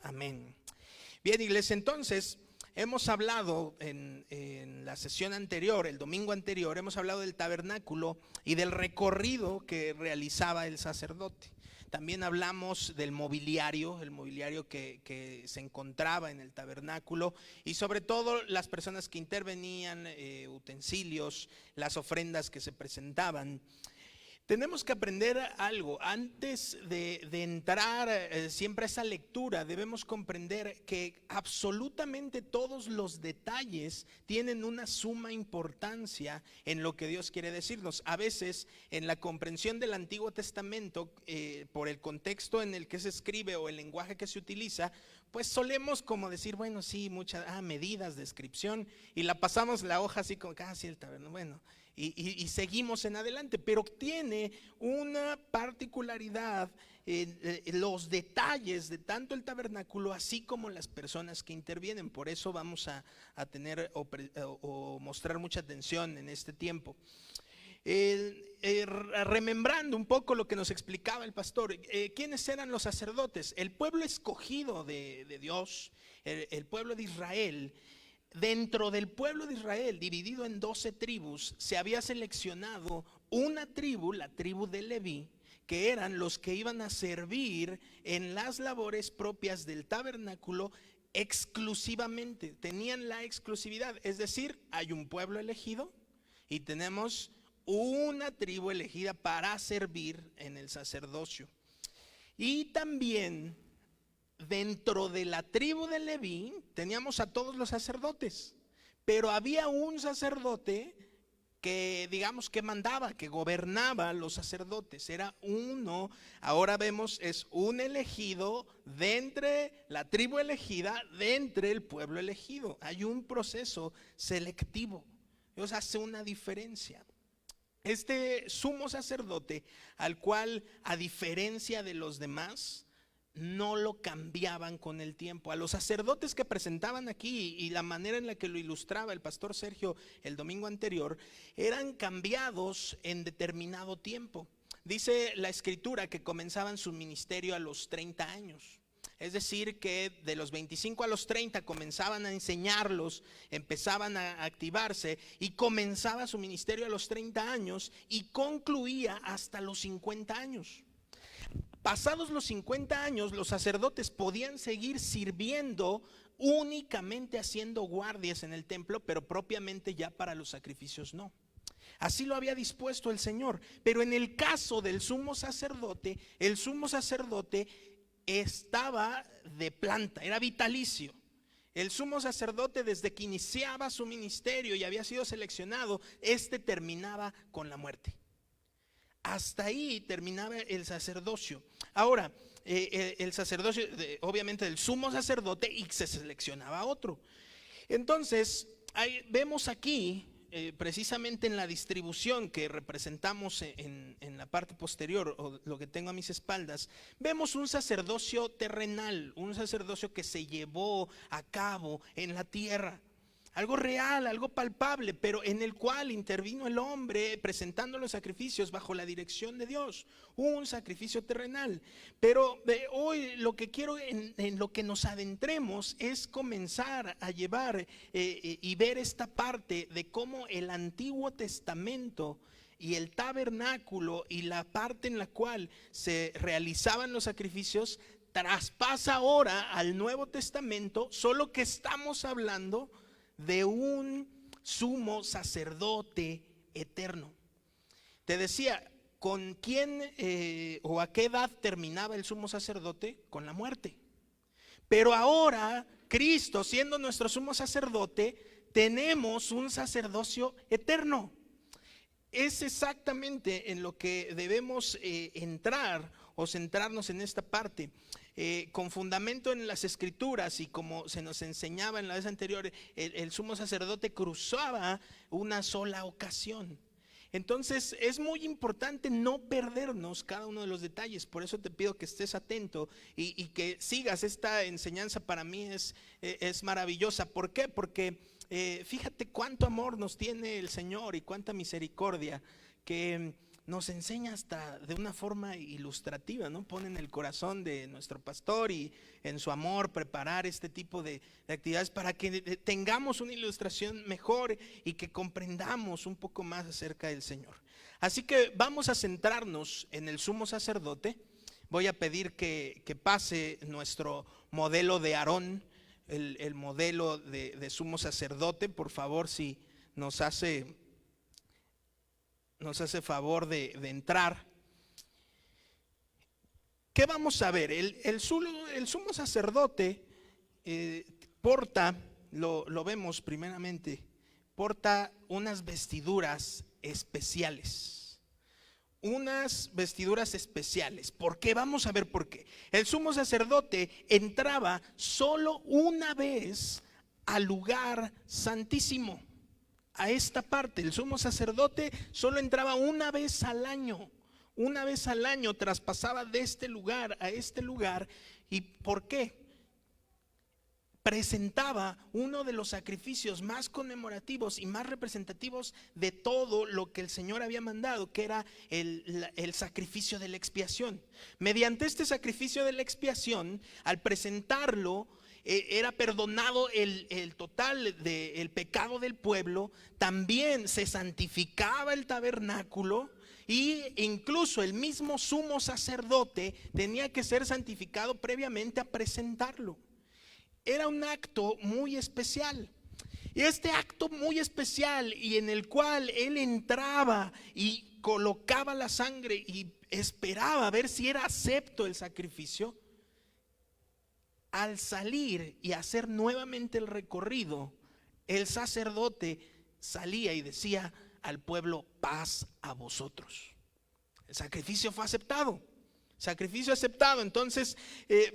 Amén. Bien, iglesia, entonces hemos hablado en la sesión anterior, el domingo anterior, hemos hablado del tabernáculo y del recorrido que realizaba el sacerdote. También hablamos del mobiliario, el mobiliario que se encontraba en el tabernáculo y sobre todo las personas que intervenían, utensilios, las ofrendas que se presentaban. Tenemos que aprender algo. Antes de entrar siempre a esa lectura, debemos comprender que absolutamente todos los detalles tienen una suma importancia en lo que Dios quiere decirnos. A veces, en la comprensión del Antiguo Testamento, por el contexto en el que se escribe o el lenguaje que se utiliza, pues solemos como decir, bueno, sí, muchas medidas, descripción, y la pasamos la hoja así como, sí, el tabernáculo, bueno. Y seguimos en adelante, pero tiene una particularidad los detalles de tanto el tabernáculo así como las personas que intervienen. Por eso vamos a tener o mostrar mucha atención en este tiempo. Remembrando un poco lo que nos explicaba el pastor, ¿quiénes eran los sacerdotes? El pueblo escogido de Dios, el pueblo de Israel. Dentro del pueblo de Israel, dividido en 12 tribus, se había seleccionado una tribu, la tribu de Leví, que eran los que iban a servir en las labores propias del tabernáculo exclusivamente. Tenían la exclusividad, es decir, hay un pueblo elegido y tenemos una tribu elegida para servir en el sacerdocio. Y también dentro de la tribu de Leví teníamos a todos los sacerdotes, pero había un sacerdote que digamos que mandaba, que gobernaba los sacerdotes. Era uno, ahora vemos, es un elegido de entre la tribu elegida, de entre el pueblo elegido. Hay un proceso selectivo. Dios hace una diferencia. Este sumo sacerdote, al cual a diferencia de los demás, no lo cambiaban con el tiempo. A los sacerdotes que presentaban aquí y la manera en la que lo ilustraba el pastor Sergio el domingo anterior, eran cambiados en determinado tiempo. Dice la escritura que comenzaban su ministerio a los 30 años. Es decir, que de los 25 a los 30 comenzaban a enseñarlos, empezaban a activarse y comenzaba su ministerio a los 30 años y concluía hasta los 50 años. Pasados los 50 años, los sacerdotes podían seguir sirviendo únicamente haciendo guardias en el templo, pero propiamente ya para los sacrificios no. Así lo había dispuesto el Señor. Pero en el caso del sumo sacerdote, el sumo sacerdote estaba de planta, era vitalicio. El sumo sacerdote, desde que iniciaba su ministerio y había sido seleccionado, terminaba con la muerte. Hasta ahí terminaba el sacerdocio. Ahora, el sacerdocio, obviamente, del sumo sacerdote, y se seleccionaba otro. Entonces, vemos aquí, precisamente en la distribución que representamos en la parte posterior, o lo que tengo a mis espaldas, vemos un sacerdocio terrenal, un sacerdocio que se llevó a cabo en la tierra. Algo real, algo palpable, pero en el cual intervino el hombre presentando los sacrificios bajo la dirección de Dios. Un sacrificio terrenal. Pero hoy lo que quiero en lo que nos adentremos es comenzar a llevar y ver esta parte de cómo el Antiguo Testamento y el tabernáculo y la parte en la cual se realizaban los sacrificios traspasa ahora al Nuevo Testamento, solo que estamos hablando de un sumo sacerdote eterno. Te decía, ¿con quién o a qué edad terminaba el sumo sacerdote? Con la muerte. Pero ahora, Cristo, siendo nuestro sumo sacerdote, tenemos un sacerdocio eterno. Es exactamente en lo que debemos entrar o centrarnos en esta parte. Con fundamento en las escrituras y como se nos enseñaba en la vez anterior, el sumo sacerdote cruzaba una sola ocasión. Entonces es muy importante no perdernos cada uno de los detalles. Por eso te pido que estés atento y que sigas esta enseñanza. Para mí es maravillosa. ¿Por qué? Porque fíjate cuánto amor nos tiene el Señor y cuánta misericordia, que nos enseña hasta de una forma ilustrativa, ¿no? Pone en el corazón de nuestro pastor y en su amor preparar este tipo de actividades para que tengamos una ilustración mejor y que comprendamos un poco más acerca del Señor. Así que vamos a centrarnos en el sumo sacerdote. Voy a pedir que pase nuestro modelo de Aarón, el modelo de sumo sacerdote, por favor, si nos hace favor de entrar. ¿Qué vamos a ver? El sumo sacerdote porta, lo vemos primeramente, porta unas vestiduras especiales. Unas vestiduras especiales. ¿Por qué? Vamos a ver por qué. El sumo sacerdote entraba solo una vez al lugar santísimo. A esta parte, el sumo sacerdote solo entraba una vez al año. Una vez al año traspasaba de este lugar a este lugar. ¿Y por qué? Presentaba uno de los sacrificios más conmemorativos y más representativos de todo lo que el Señor había mandado, que era el sacrificio de la expiación. Mediante este sacrificio de la expiación, al presentarlo, era perdonado el total del pecado del pueblo. También se santificaba el tabernáculo. Y incluso el mismo sumo sacerdote tenía que ser santificado previamente a presentarlo. Era un acto muy especial. Y este acto muy especial y en el cual él entraba y colocaba la sangre y esperaba a ver si era acepto el sacrificio, al salir y hacer nuevamente el recorrido, el sacerdote salía y decía al pueblo: paz a vosotros. El sacrificio fue aceptado. Sacrificio aceptado. Entonces,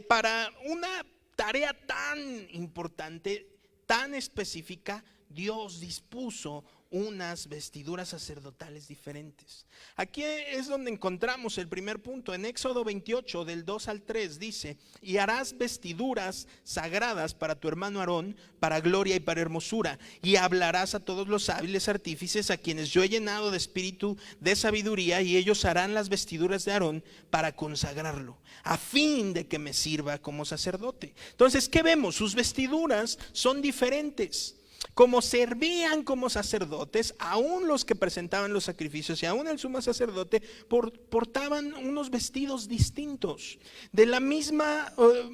para una tarea tan importante, tan específica, Dios dispuso unas vestiduras sacerdotales diferentes. Aquí es donde encontramos el primer punto. En Éxodo 28 del 2 al 3 dice: y harás vestiduras sagradas para tu hermano Aarón, para gloria y para hermosura, y hablarás a todos los hábiles artífices a quienes yo he llenado de espíritu de sabiduría, y ellos harán las vestiduras de Aarón para consagrarlo, a fin de que me sirva como sacerdote. Entonces, ¿qué vemos? Sus vestiduras son diferentes. Como servían como sacerdotes, aún los que presentaban los sacrificios y aún el sumo sacerdote portaban unos vestidos distintos. De la misma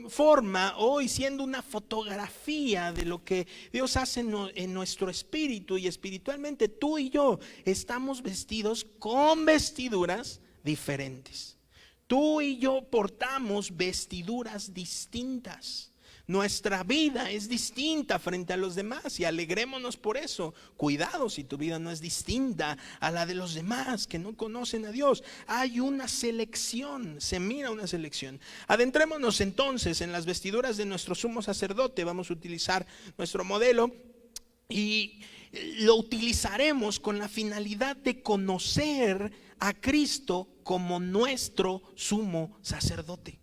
forma, hoy siendo una fotografía de lo que Dios hace en nuestro espíritu y espiritualmente, tú y yo estamos vestidos con vestiduras diferentes. Tú y yo portamos vestiduras distintas. Nuestra vida es distinta frente a los demás y alegrémonos por eso. Cuidado si tu vida no es distinta a la de los demás que no conocen a Dios. Hay una selección, se mira una selección. Adentrémonos entonces en las vestiduras de nuestro sumo sacerdote. Vamos a utilizar nuestro modelo y lo utilizaremos con la finalidad de conocer a Cristo como nuestro sumo sacerdote.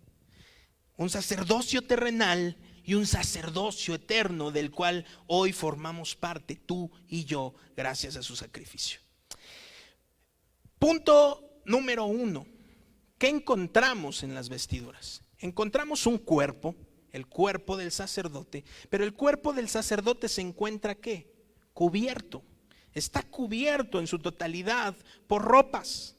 Un sacerdocio terrenal y un sacerdocio eterno del cual hoy formamos parte tú y yo gracias a su sacrificio. Punto número 1. ¿Qué encontramos en las vestiduras? Encontramos un cuerpo, el cuerpo del sacerdote, pero el cuerpo del sacerdote se encuentra ¿qué? Cubierto. Está cubierto en su totalidad por ropas.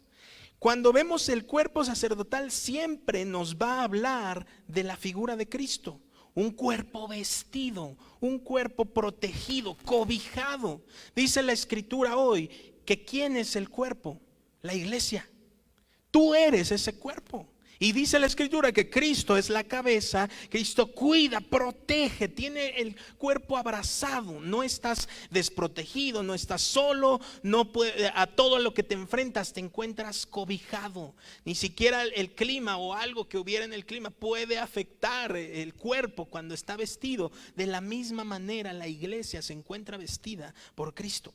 Cuando vemos el cuerpo sacerdotal siempre nos va a hablar de la figura de Cristo. Un cuerpo vestido, un cuerpo protegido, cobijado. Dice la escritura hoy que ¿quién es el cuerpo? La iglesia. Tú eres ese cuerpo. Y dice la escritura que Cristo es la cabeza. Cristo cuida, protege, tiene el cuerpo abrazado. No estás desprotegido, no estás solo, no puede, a todo lo que te enfrentas te encuentras cobijado. Ni siquiera el clima o algo que hubiera en el clima puede afectar el cuerpo cuando está vestido. De la misma manera la iglesia se encuentra vestida por Cristo.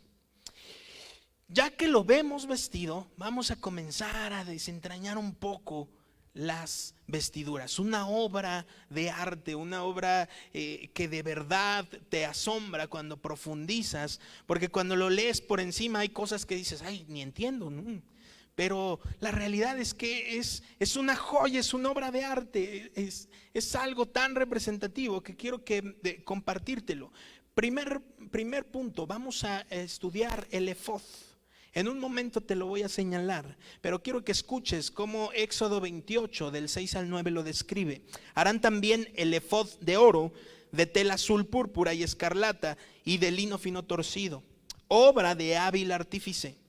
Ya que lo vemos vestido, vamos a comenzar a desentrañar un poco las vestiduras. Una obra de arte, una obra que de verdad te asombra cuando profundizas, porque cuando lo lees por encima hay cosas que dices, ay, ni entiendo, ¿no? pero la realidad es que es una joya, es una obra de arte, es algo tan representativo que quiero compartírtelo. Primer punto, vamos a estudiar el efod. En un momento te lo voy a señalar, pero quiero que escuches cómo Éxodo 28 del 6 al 9 lo describe. Harán también el efod de oro, de tela azul, púrpura y escarlata y de lino fino torcido, obra de hábil artífice.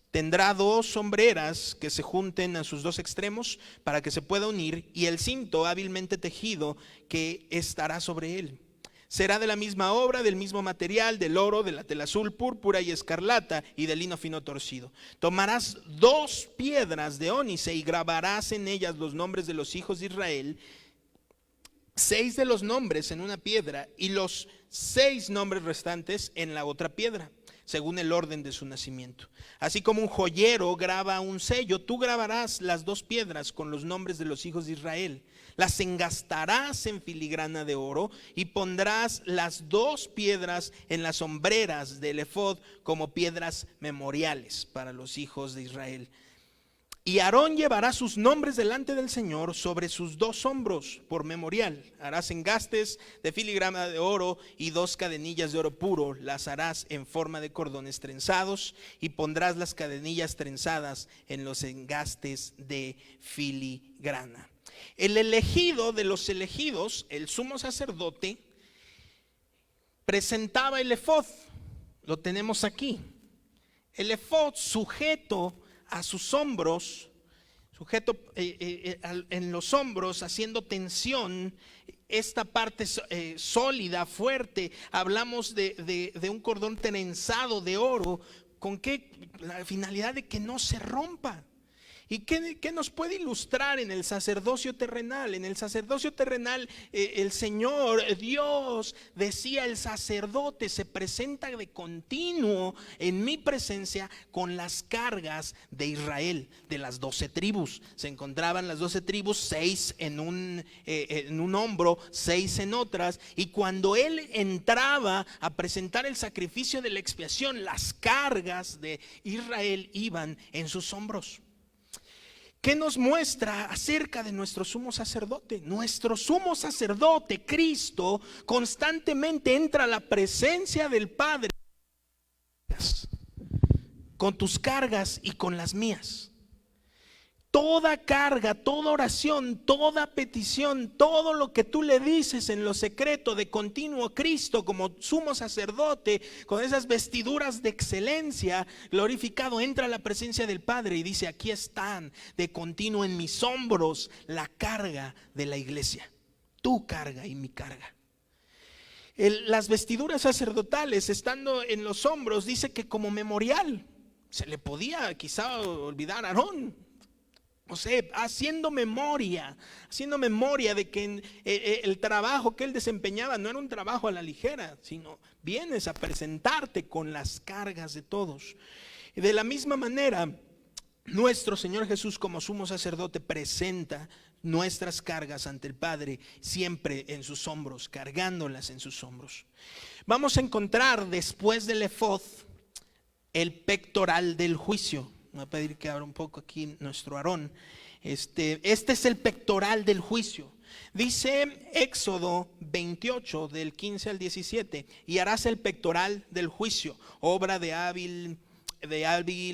Tendrá 2 sombreras que se junten a sus 2 extremos para que se pueda unir, y el cinto hábilmente tejido que estará sobre él. Será de la misma obra, del mismo material, del oro, de la tela azul, púrpura y escarlata y del lino fino torcido. Tomarás 2 piedras de ónice y grabarás en ellas los nombres de los hijos de Israel, 6 de los nombres en una piedra y los 6 nombres restantes en la otra piedra, según el orden de su nacimiento. Así como un joyero graba un sello, tú grabarás las 2 piedras con los nombres de los hijos de Israel. Las engastarás en filigrana de oro y pondrás las 2 piedras en las hombreras del efod como piedras memoriales para los hijos de Israel. Y Aarón llevará sus nombres delante del Señor sobre sus 2 hombros por memorial. Harás engastes de filigrana de oro y 2 cadenillas de oro puro. Las harás en forma de cordones trenzados y pondrás las cadenillas trenzadas en los engastes de filigrana. El elegido de los elegidos, el sumo sacerdote, presentaba el efod. Lo tenemos aquí. El efod sujeto a sus hombros, sujeto en los hombros, haciendo tensión, esta parte sólida, fuerte. Hablamos de un cordón trenzado de oro, ¿con qué? La finalidad de que no se rompa. ¿Y qué nos puede ilustrar en el sacerdocio terrenal? En el sacerdocio terrenal el Señor, Dios, decía: el sacerdote se presenta de continuo en mi presencia con las cargas de Israel, de las 12 tribus. Se encontraban las 12 tribus, 6 en un hombro, 6 en otras. Y cuando Él entraba a presentar el sacrificio de la expiación, las cargas de Israel iban en sus hombros. ¿Qué nos muestra acerca de nuestro sumo sacerdote? Nuestro sumo sacerdote, Cristo, constantemente entra a la presencia del Padre con tus cargas y con las mías. Toda carga, toda oración, toda petición, todo lo que tú le dices en lo secreto de continuo, Cristo como sumo sacerdote, con esas vestiduras de excelencia, glorificado, entra a la presencia del Padre y dice: aquí están de continuo en mis hombros la carga de la iglesia, tu carga y mi carga. Las vestiduras sacerdotales, estando en los hombros, dice que como memorial. Se le podía quizá olvidar a Aarón, o sea, haciendo memoria de que el trabajo que él desempeñaba no era un trabajo a la ligera, sino vienes a presentarte con las cargas de todos. Y de la misma manera, nuestro Señor Jesús como sumo sacerdote presenta nuestras cargas ante el Padre siempre en sus hombros, cargándolas en sus hombros. Vamos a encontrar después del efod el pectoral del juicio. Voy a pedir que abra un poco aquí nuestro Aarón. Este es el pectoral del juicio. Dice Éxodo 28 del 15 al 17: y harás el pectoral del juicio, obra de hábil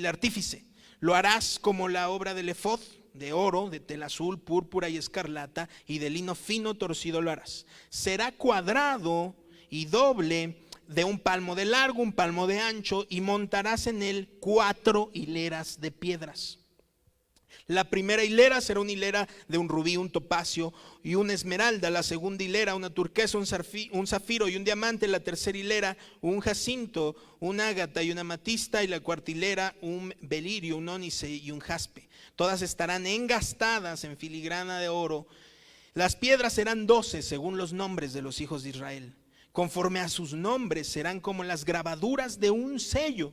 artífice. Lo harás como la obra del efod, de oro, de tela azul, púrpura y escarlata, y de lino fino torcido lo harás. Será cuadrado y doble, de 1 palmo de largo, 1 palmo de ancho, y montarás en él 4 hileras de piedras. La primera hilera será una hilera de un rubí, un topacio y una esmeralda. La segunda hilera una turquesa, un zafiro y un diamante. La tercera hilera un jacinto, un ágata y una amatista. Y la cuarta hilera un belirio, un ónice y un jaspe. Todas estarán engastadas en filigrana de oro. Las piedras serán 12 según los nombres de los hijos de Israel. Conforme a sus nombres serán como las grabaduras de un sello,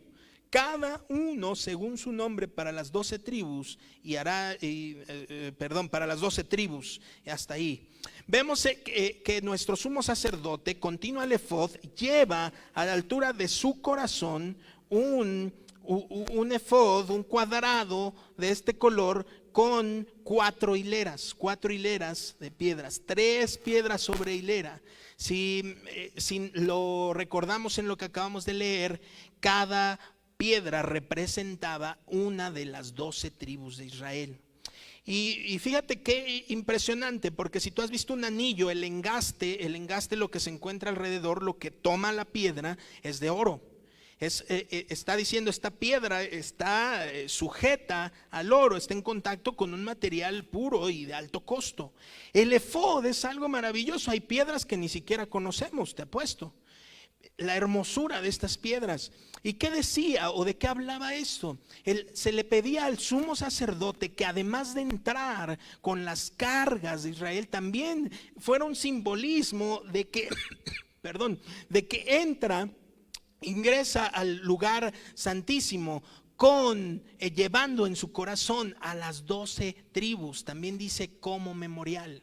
cada uno según su nombre para las 12 tribus, para las 12 tribus. Hasta ahí vemos que nuestro sumo sacerdote, continuo al efod, lleva a la altura de su corazón un un efod, un cuadrado de este color con 4 hileras de piedras, 3 piedras sobre hilera. Si lo recordamos en lo que acabamos de leer, cada piedra representaba una de las 12 tribus de Israel. Y fíjate qué impresionante, porque si tú has visto un anillo, el engaste, lo que se encuentra alrededor, lo que toma la piedra es de oro. Está diciendo, esta piedra está sujeta al oro, está en contacto con un material puro y de alto costo. El efod es algo maravilloso, hay piedras que ni siquiera conocemos, te apuesto. La hermosura de estas piedras. ¿Y qué decía o de qué hablaba esto? Se le pedía al sumo sacerdote que, además de entrar con las cargas de Israel, también fuera un simbolismo de que, perdón, de que ingresa al lugar santísimo llevando en su corazón a las 12 tribus. También dice como memorial.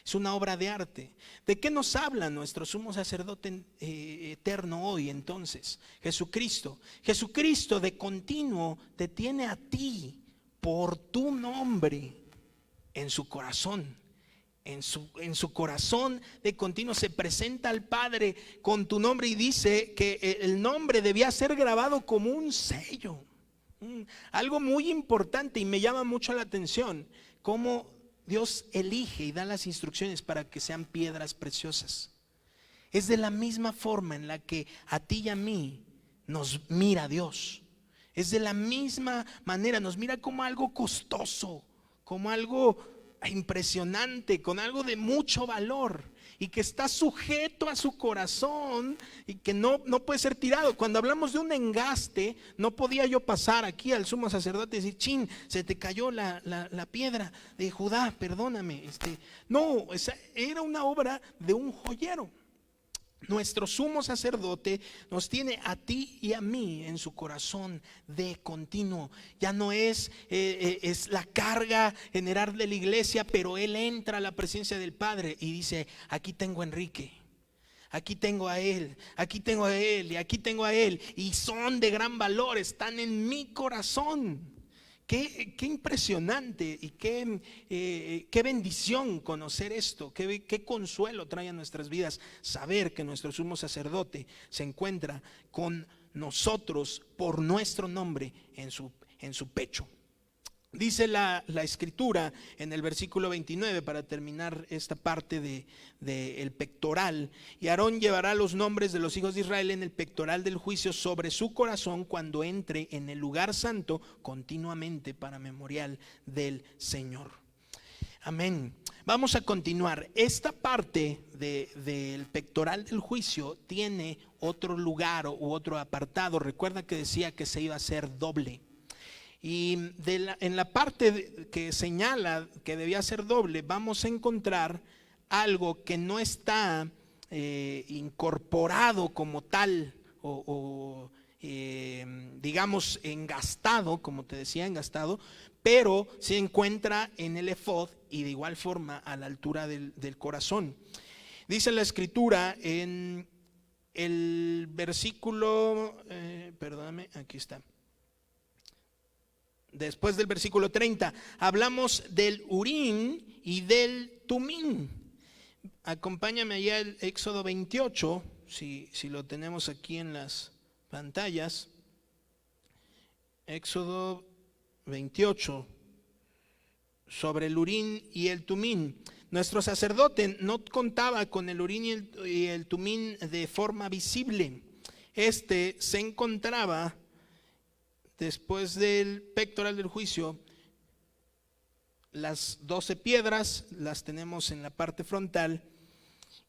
Es una obra de arte. ¿De qué nos habla nuestro sumo sacerdote eterno hoy entonces? Jesucristo. Jesucristo de continuo te tiene a ti por tu nombre en su corazón. En su corazón de continuo se presenta al Padre con tu nombre y dice que el nombre debía ser grabado como un sello. Algo muy importante, y me llama mucho la atención cómo Dios elige y da las instrucciones para que sean piedras preciosas. Es de la misma forma en la que a ti y a mí nos mira Dios. Es de la misma manera, nos mira como algo costoso, como algo impresionante, con algo de mucho valor y que está sujeto a su corazón y que no puede ser tirado. Cuando hablamos de un engaste, no podía yo pasar aquí al sumo sacerdote y decir: chin, se te cayó la piedra de Judá, perdóname. No, esa era una obra de un joyero. Nuestro sumo sacerdote nos tiene a ti y a mí en su corazón de continuo. Ya no es la carga general de la iglesia, pero él entra a la presencia del Padre y dice: aquí tengo a Enrique, aquí tengo a él, aquí tengo a él y aquí tengo a él, y son de gran valor, están en mi corazón. Qué impresionante y qué bendición conocer esto, qué consuelo trae a nuestras vidas saber que nuestro sumo sacerdote se encuentra con nosotros por nuestro nombre en su pecho. Dice la escritura en el versículo 29, para terminar esta parte del pectoral: y Aarón llevará los nombres de los hijos de Israel en el pectoral del juicio sobre su corazón cuando entre en el lugar santo continuamente, para memorial del Señor. Amén. Vamos a continuar. Esta parte del pectoral del juicio tiene otro lugar u otro apartado. Recuerda que decía que se iba a hacer doble. Y en la parte que señala que debía ser doble, vamos a encontrar algo que no está incorporado como tal digamos engastado, como te decía, engastado, pero se encuentra en el efod y de igual forma a la altura del corazón. Dice la escritura en el versículo, perdóname, aquí está. Después del versículo 30, hablamos del Urim y del Tumim. Acompáñame allá al Éxodo 28, si lo tenemos aquí en las pantallas. Éxodo 28, sobre el Urim y el Tumim. Nuestro sacerdote no contaba con el Urim y el Tumim de forma visible. Se encontraba después del pectoral del juicio. Las 12 piedras las tenemos en la parte frontal,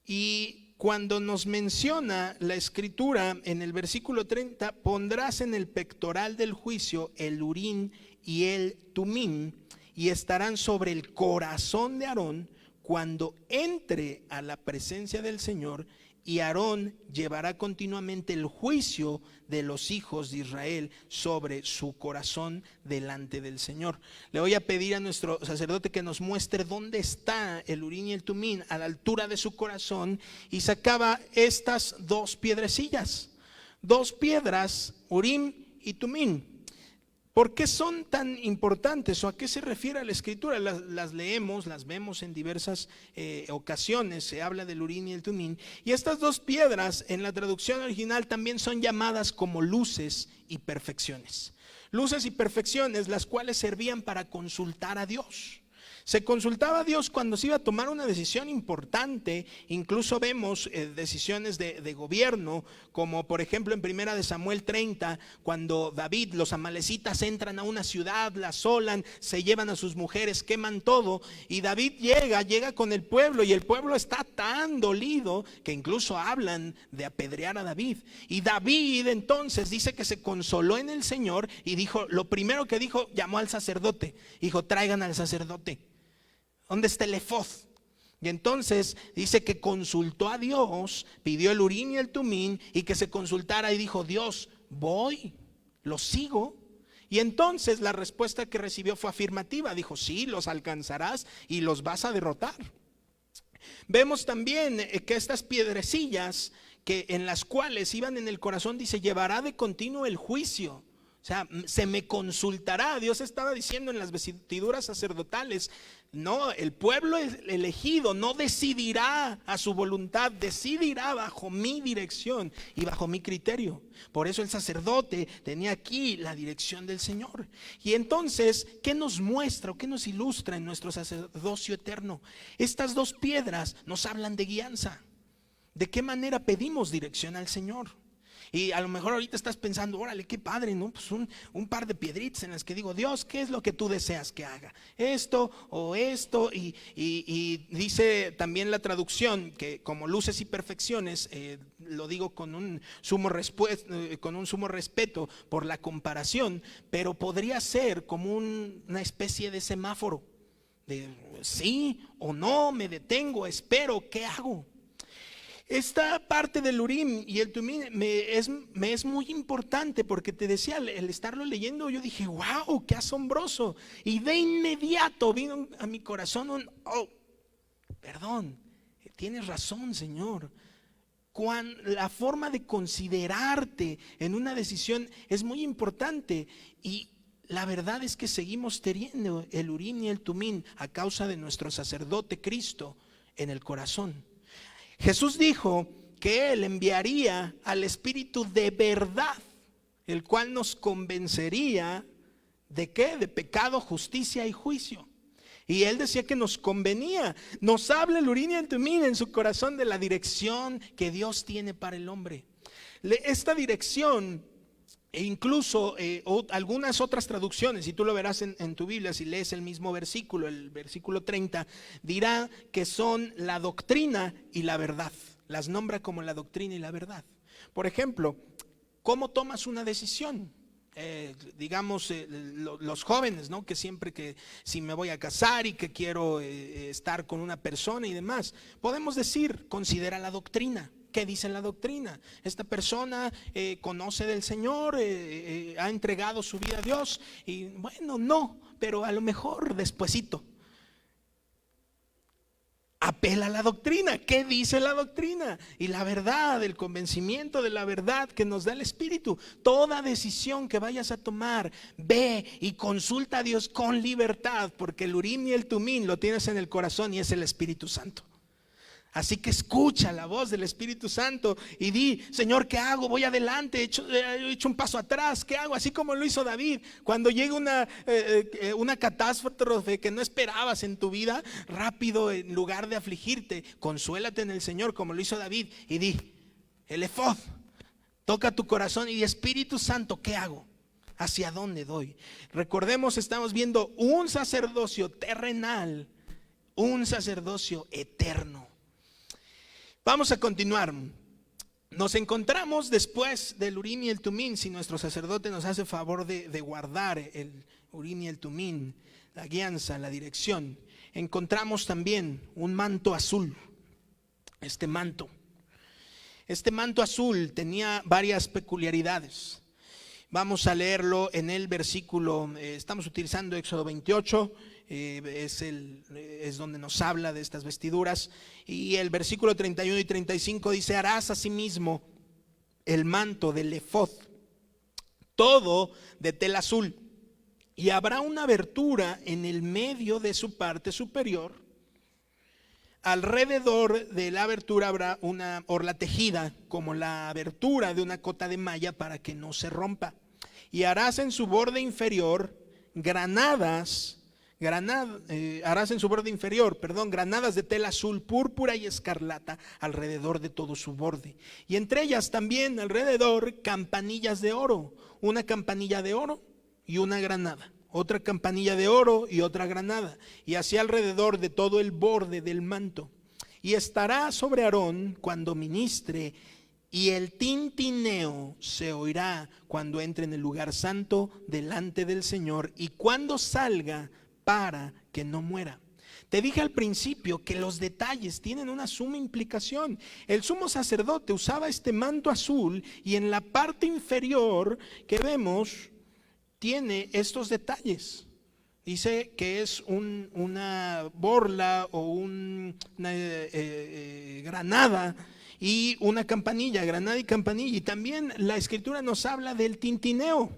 y cuando nos menciona la escritura en el versículo 30, pondrás en el pectoral del juicio el Urim y el Tumim, y estarán sobre el corazón de Aarón cuando entre a la presencia del Señor, y Aarón llevará continuamente el juicio de los hijos de Israel sobre su corazón delante del Señor. Le voy a pedir a nuestro sacerdote que nos muestre dónde está el Urim y el Tumim a la altura de su corazón, y sacaba estas 2 piedrecillas, 2 piedras, Urim y Tumim. ¿Por qué son tan importantes o a qué se refiere la escritura? Las leemos, las vemos en diversas ocasiones, se habla del Urim y el Tumim. Y estas dos piedras en la traducción original también son llamadas como luces y perfecciones. Luces y perfecciones, las cuales servían para consultar a Dios. Se consultaba a Dios cuando se iba a tomar una decisión importante. Incluso vemos decisiones de gobierno, como por ejemplo en 1 de Samuel 30, cuando David, los amalecitas entran a una ciudad, la asolan, se llevan a sus mujeres, queman todo, y David llega con el pueblo, y el pueblo está tan dolido que incluso hablan de apedrear a David. Y David entonces dice que se consoló en el Señor y dijo, lo primero que dijo, llamó al sacerdote, dijo, traigan al sacerdote. ¿Dónde está el efod? Y entonces dice que consultó a Dios, pidió el Urim y el Tumim, y que se consultara, y dijo, Dios, voy, lo sigo. Y entonces la respuesta que recibió fue afirmativa. Dijo, sí, los alcanzarás y los vas a derrotar. Vemos también que estas piedrecillas que en las cuales iban en el corazón, dice, llevará de continuo el juicio. O sea, se me consultará. Dios estaba diciendo en las vestiduras sacerdotales, no, el pueblo elegido no decidirá a su voluntad, decidirá bajo mi dirección y bajo mi criterio. Por eso el sacerdote tenía aquí la dirección del Señor. Y entonces, ¿qué nos muestra o qué nos ilustra en nuestro sacerdocio eterno? Estas dos piedras nos hablan de guianza. ¿De qué manera pedimos dirección al Señor? Y a lo mejor ahorita estás pensando, órale, qué padre, ¿no? Pues un par de piedritas en las que digo, Dios, ¿qué es lo que tú deseas que haga? Esto o esto. Y dice también la traducción que como luces y perfecciones, lo digo con un sumo respeto por la comparación, pero podría ser como una especie de semáforo. De sí o no, me detengo, espero, ¿qué hago? Esta parte del Urim y el Tumim me es muy importante porque te decía, el estarlo leyendo, yo dije, wow, qué asombroso. Y de inmediato vino a mi corazón perdón, tienes razón, Señor. La forma de considerarte en una decisión es muy importante. Y la verdad es que seguimos teniendo el Urim y el Tumim a causa de nuestro sacerdote Cristo en el corazón. Jesús dijo que Él enviaría al Espíritu de verdad, el cual nos convencería ¿de qué? De pecado, justicia y juicio. Y Él decía que nos convenía. Nos habla el Urim y el Tumim en su corazón de la dirección que Dios tiene para el hombre. Esta dirección, e incluso algunas otras traducciones, y tú lo verás en tu Biblia si lees el mismo versículo, el versículo 30, dirá que son la doctrina y la verdad. Las nombra como la doctrina y la verdad. Por ejemplo, ¿cómo tomas una decisión? Digamos los jóvenes, ¿no? Que siempre que si me voy a casar y que quiero estar con una persona y demás, podemos decir, considera la doctrina. ¿Qué dice la doctrina? Esta persona conoce del Señor, ha entregado su vida a Dios. Y bueno, no, pero a lo mejor despuesito. Apela a la doctrina. ¿Qué dice la doctrina? Y la verdad, el convencimiento de la verdad que nos da el Espíritu. Toda decisión que vayas a tomar, ve y consulta a Dios con libertad, porque el Urim y el Tumim lo tienes en el corazón y es el Espíritu Santo. Así que escucha la voz del Espíritu Santo y di, Señor, ¿qué hago? Voy adelante, he hecho un paso atrás, ¿qué hago? Así como lo hizo David. Cuando llega una catástrofe que no esperabas en tu vida, rápido, en lugar de afligirte, consuélate en el Señor como lo hizo David y di, el efod, toca tu corazón y di, Espíritu Santo, ¿qué hago? ¿Hacia dónde doy? Recordemos, estamos viendo un sacerdocio terrenal, un sacerdocio eterno. Vamos a continuar. Nos encontramos después del Urim y el Tumim, si nuestro sacerdote nos hace favor de guardar el Urim y el Tumim, la guianza, la dirección. Encontramos también un manto azul. Este manto azul tenía varias peculiaridades. Vamos a leerlo en el versículo, estamos utilizando Éxodo 28, es donde nos habla de estas vestiduras. Y el versículo 31 y 35 dice, harás asimismo el manto del efod, todo de tela azul, y habrá una abertura en el medio de su parte superior. Alrededor de la abertura habrá una orla tejida, como la abertura de una cota de malla, para que no se rompa. Y harás en su borde inferior granadas de tela azul, púrpura y escarlata alrededor de todo su borde. Y entre ellas también alrededor campanillas de oro, una campanilla de oro y una granada, otra campanilla de oro y otra granada, y así alrededor de todo el borde del manto. Y estará sobre Aarón cuando ministre, y el tintineo se oirá cuando entre en el lugar santo delante del Señor y cuando salga, para que no muera. Te dije al principio que los detalles tienen una suma implicación. El sumo sacerdote usaba este manto azul y en la parte inferior que vemos tiene estos detalles. Dice que es una borla o una granada y una campanilla, granada y campanilla. Y también la escritura nos habla del tintineo.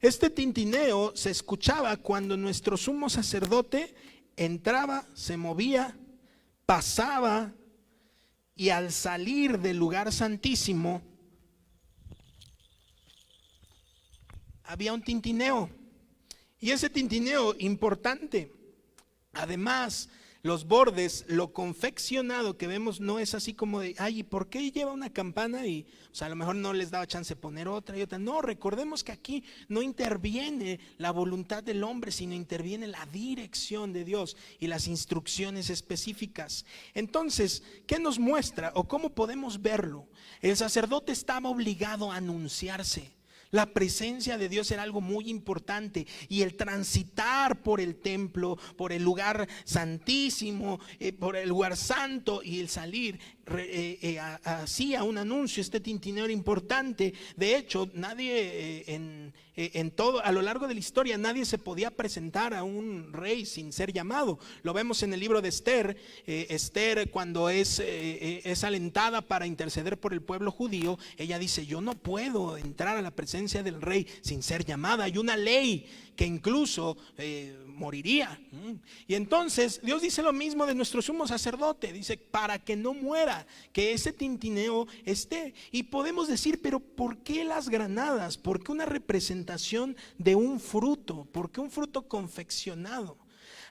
Este tintineo se escuchaba cuando nuestro sumo sacerdote entraba, se movía, pasaba y al salir del lugar santísimo había un tintineo. Y ese tintineo importante, además los bordes, lo confeccionado que vemos no es así como de, ay, ¿y por qué lleva una campana? Y o sea, a lo mejor no les daba chance de poner otra y otra. No, recordemos que aquí no interviene la voluntad del hombre, sino interviene la dirección de Dios y las instrucciones específicas. Entonces, ¿qué nos muestra o cómo podemos verlo? El sacerdote estaba obligado a anunciarse. La presencia de Dios era algo muy importante y el transitar por el templo, por el lugar santísimo, por el lugar santo y el salir hacía un anuncio. Este tintineo era importante. De hecho, nadie en todo, a lo largo de la historia, nadie se podía presentar a un rey sin ser llamado. Lo vemos en el libro de Esther. Esther, cuando es alentada para interceder por el pueblo judío, ella dice: yo no puedo entrar a la presencia del rey sin ser llamada. Hay una ley que incluso moriría. Y entonces Dios dice lo mismo de nuestro sumo sacerdote. Dice: para que no muera, que ese tintineo esté. Y podemos decir: pero ¿por qué las granadas? ¿Por qué una representación de un fruto? ¿Por qué un fruto confeccionado?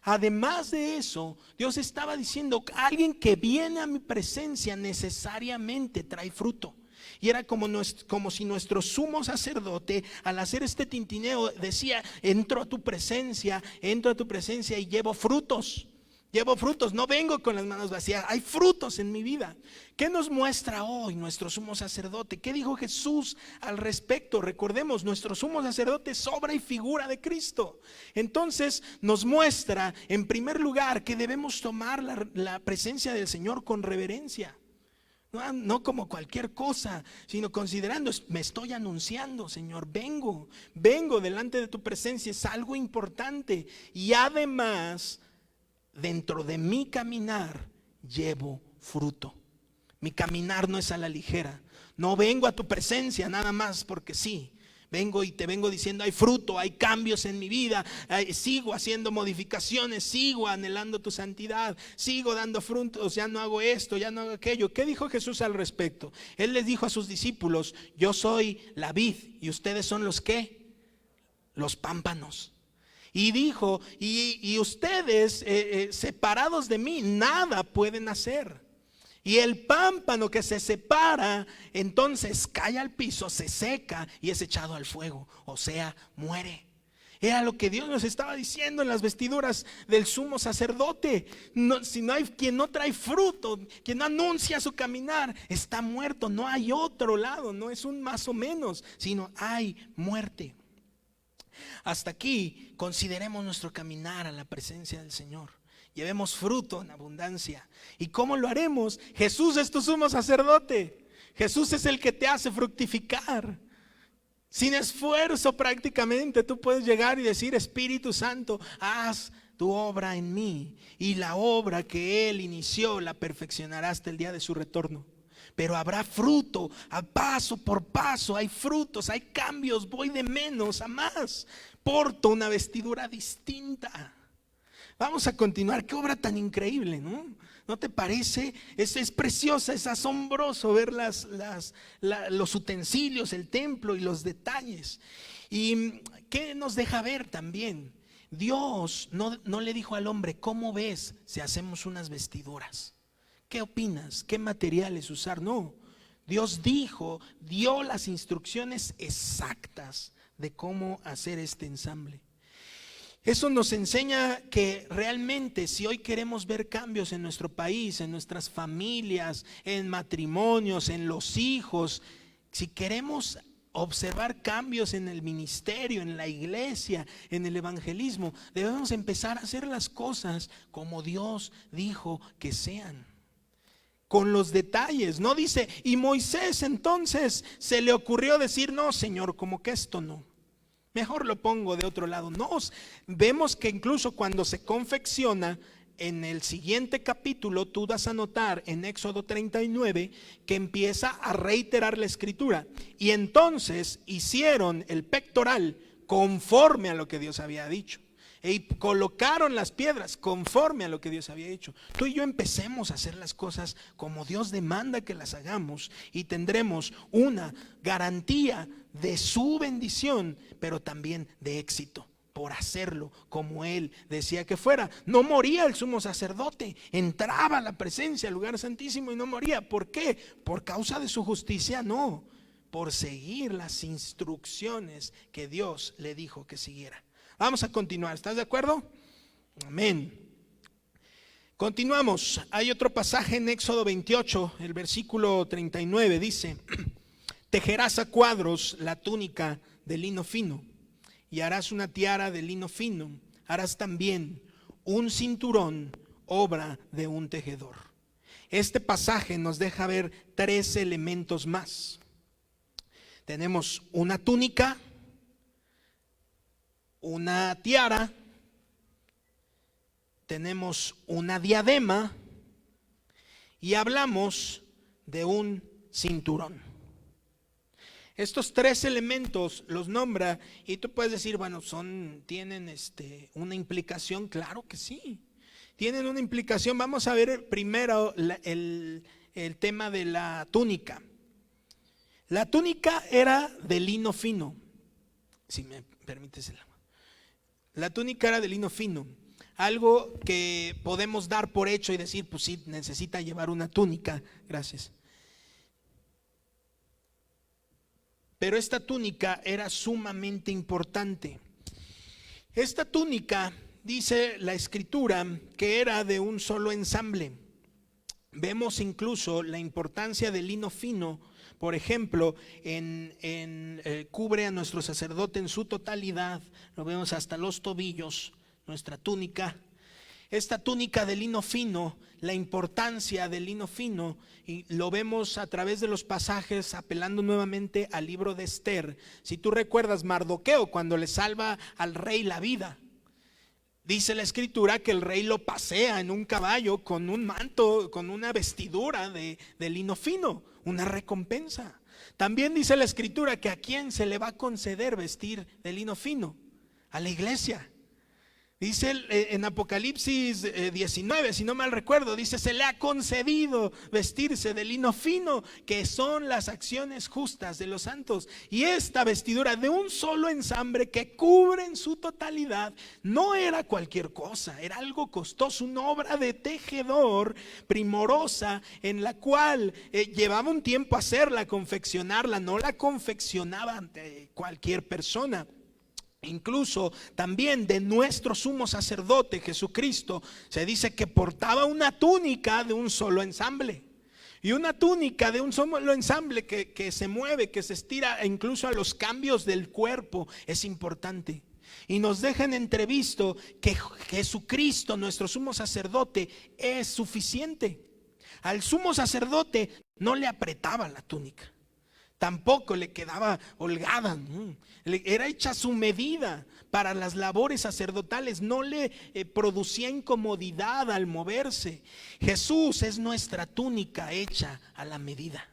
Además de eso, Dios estaba diciendo: alguien que viene a mi presencia necesariamente trae fruto. Y era como si nuestro sumo sacerdote, al hacer este tintineo, decía: entro a tu presencia y llevo frutos. Llevo frutos, no vengo con las manos vacías, hay frutos en mi vida. ¿Qué nos muestra hoy nuestro sumo sacerdote? ¿Qué dijo Jesús al respecto? Recordemos, nuestro sumo sacerdote es obra y figura de Cristo. Entonces nos muestra, en primer lugar, que debemos tomar la presencia del Señor con reverencia. No como cualquier cosa, sino considerando: me estoy anunciando, Señor, vengo delante de tu presencia, es algo importante. Y además, dentro de mi caminar llevo fruto. Mi caminar no es a la ligera. No vengo a tu presencia nada más porque sí. Vengo y te vengo diciendo: hay fruto, hay cambios en mi vida, sigo haciendo modificaciones, sigo anhelando tu santidad, sigo dando frutos, ya no hago esto, ya no hago aquello. ¿Qué dijo Jesús al respecto? Él les dijo a sus discípulos: yo soy la vid y ustedes son los ¿qué? Los pámpanos. Y dijo: y ustedes separados de mí nada pueden hacer. Y el pámpano que se separa, entonces cae al piso, se seca y es echado al fuego, o sea, muere. Era lo que Dios nos estaba diciendo en las vestiduras del sumo sacerdote. Si no hay quien no trae fruto, quien no anuncia su caminar, está muerto. No hay otro lado, no es un más o menos, sino hay muerte. Hasta aquí consideremos nuestro caminar a la presencia del Señor. Llevemos fruto en abundancia. ¿Y cómo lo haremos? Jesús es tu sumo sacerdote. Jesús es el que te hace fructificar. Sin esfuerzo prácticamente tú puedes llegar y decir: Espíritu Santo, haz tu obra en mí. Y la obra que Él inició la perfeccionará hasta el día de su retorno. pero habrá fruto, a paso por paso hay frutos, hay cambios, voy de menos a más, porto una vestidura distinta. Vamos a continuar, qué obra tan increíble, ¿no? ¿No te parece? Es preciosa, es asombroso ver los utensilios, el templo y los detalles. ¿Y qué nos deja ver también? Dios no le dijo al hombre, ¿cómo ves si hacemos unas vestiduras? ¿Qué opinas? ¿Qué materiales usar? No, Dios dio las instrucciones exactas de cómo hacer este ensamble. Eso nos enseña que realmente si hoy queremos ver cambios en nuestro país, en nuestras familias, en matrimonios, en los hijos, si queremos observar cambios en el ministerio, en la iglesia, en el evangelismo, debemos empezar a hacer las cosas como Dios dijo que sean, con los detalles. No dice, y Moisés entonces se le ocurrió decir, no, Señor, como que esto no, mejor lo pongo de otro lado. No, vemos que incluso cuando se confecciona, en el siguiente capítulo tú das a notar en Éxodo 39 que empieza a reiterar la escritura. Y entonces hicieron el pectoral conforme a lo que Dios había dicho. Y colocaron las piedras conforme a lo que Dios había hecho. Tú y yo empecemos a hacer las cosas como Dios demanda que las hagamos y tendremos una garantía de su bendición, pero también de éxito por hacerlo como Él decía que fuera. No moría el sumo sacerdote, entraba a la presencia, al lugar santísimo, y no moría. ¿Por qué? ¿Por causa de su justicia? No, por seguir las instrucciones que Dios le dijo que siguiera. Vamos a continuar, ¿estás de acuerdo? Amén. Continuamos. Hay otro pasaje en Éxodo 28, el versículo 39, dice: tejerás a cuadros la túnica de lino fino y harás una tiara de lino fino. Harás también un cinturón, obra de un tejedor. Este pasaje nos deja ver 3 elementos más. Tenemos una túnica, una tiara, tenemos una diadema y hablamos de un cinturón. Estos 3 elementos los nombra y tú puedes decir, bueno, tienen una implicación. Claro que sí, tienen una implicación. Vamos a ver primero el tema de la túnica. La túnica era de lino fino, si me permites. La túnica era de lino fino, algo que podemos dar por hecho y decir, pues sí, necesita llevar una túnica, gracias. Pero esta túnica era sumamente importante. Esta túnica, dice la escritura, que era de un solo ensamble. Vemos incluso la importancia del lino fino. Por ejemplo, cubre a nuestro sacerdote en su totalidad. Lo vemos hasta los tobillos, nuestra túnica. Esta túnica de lino fino, la importancia del lino fino, y lo vemos a través de los pasajes, apelando nuevamente al libro de Esther. Si tú recuerdas, Mardoqueo, cuando le salva al rey la vida, dice la escritura que el rey lo pasea en un caballo con un manto, con una vestidura de lino fino, una recompensa. También dice la escritura que a quién se le va a conceder vestir de lino fino, a la iglesia. Dice en Apocalipsis 19, si no mal recuerdo, dice: se le ha concedido vestirse de lino fino, que son las acciones justas de los santos. Y esta vestidura de un solo ensamble que cubre en su totalidad no era cualquier cosa, era algo costoso, una obra de tejedor primorosa, en la cual llevaba un tiempo hacerla, confeccionarla. No la confeccionaba cualquier persona. Incluso también de nuestro sumo sacerdote Jesucristo se dice que portaba una túnica de un solo ensamble. Y una túnica de un solo ensamble que se mueve, que se estira incluso a los cambios del cuerpo, es importante. Y nos deja en entrevisto que Jesucristo, nuestro sumo sacerdote, es suficiente. Al sumo sacerdote no le apretaba la túnica. tampoco le quedaba holgada, era hecha a su medida para las labores sacerdotales, no le producía incomodidad al moverse. Jesús es nuestra túnica hecha a la medida.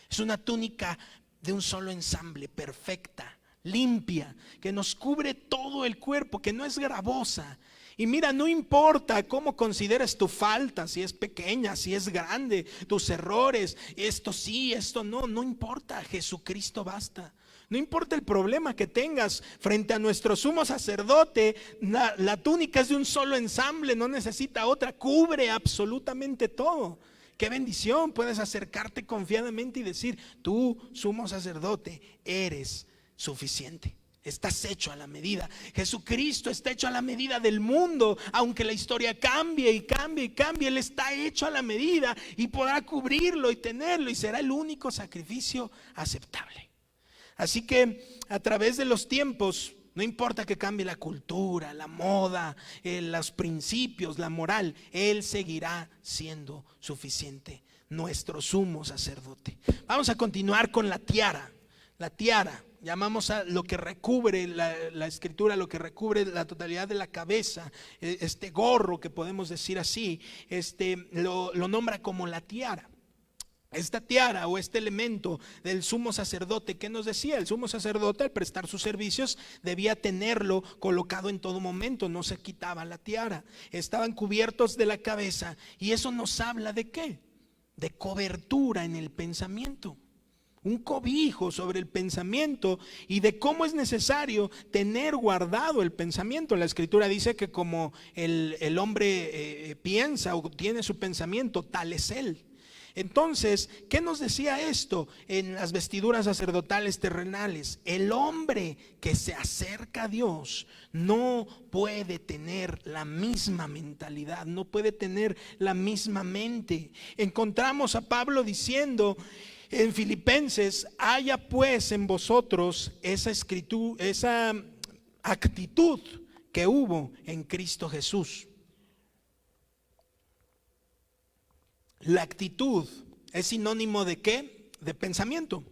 Es una túnica de un solo ensamble, perfecta, limpia, que nos cubre todo el cuerpo, que no es gravosa. Y mira, no importa cómo consideres tu falta, si es pequeña, si es grande, tus errores, esto sí, esto no, no importa, Jesucristo basta. No importa el problema que tengas frente a nuestro sumo sacerdote, la túnica es de un solo ensamble, no necesita otra, cubre absolutamente todo. Qué bendición, puedes acercarte confiadamente y decir: tú, sumo sacerdote, eres suficiente. Estás hecho a la medida. Jesucristo está hecho a la medida del mundo. Aunque la historia cambie y cambie y cambie, Él está hecho a la medida y podrá cubrirlo y tenerlo, y será el único sacrificio aceptable. Así que a través de los tiempos, no importa que cambie la cultura, la moda, los principios, la moral, Él seguirá siendo suficiente, nuestro sumo sacerdote. Vamos a continuar con la tiara. La tiara, llamamos a lo que recubre la escritura, lo que recubre la totalidad de la cabeza, este gorro que podemos decir así, lo nombra como la tiara. Esta tiara o este elemento del sumo sacerdote, ¿qué nos decía? El sumo sacerdote, al prestar sus servicios, debía tenerlo colocado en todo momento, no se quitaba la tiara, estaban cubiertos de la cabeza. Y eso nos habla ¿de qué? De cobertura en el pensamiento, un cobijo sobre el pensamiento, y de cómo es necesario tener guardado el pensamiento. La escritura dice que como el hombre piensa o tiene su pensamiento, tal es él. Entonces, ¿qué nos decía esto en las vestiduras sacerdotales terrenales? El hombre que se acerca a Dios no puede tener la misma mentalidad, no puede tener la misma mente. Encontramos a Pablo diciendo en Filipenses: haya pues en vosotros esa actitud que hubo en Cristo Jesús. La actitud es sinónimo ¿de qué? De pensamiento.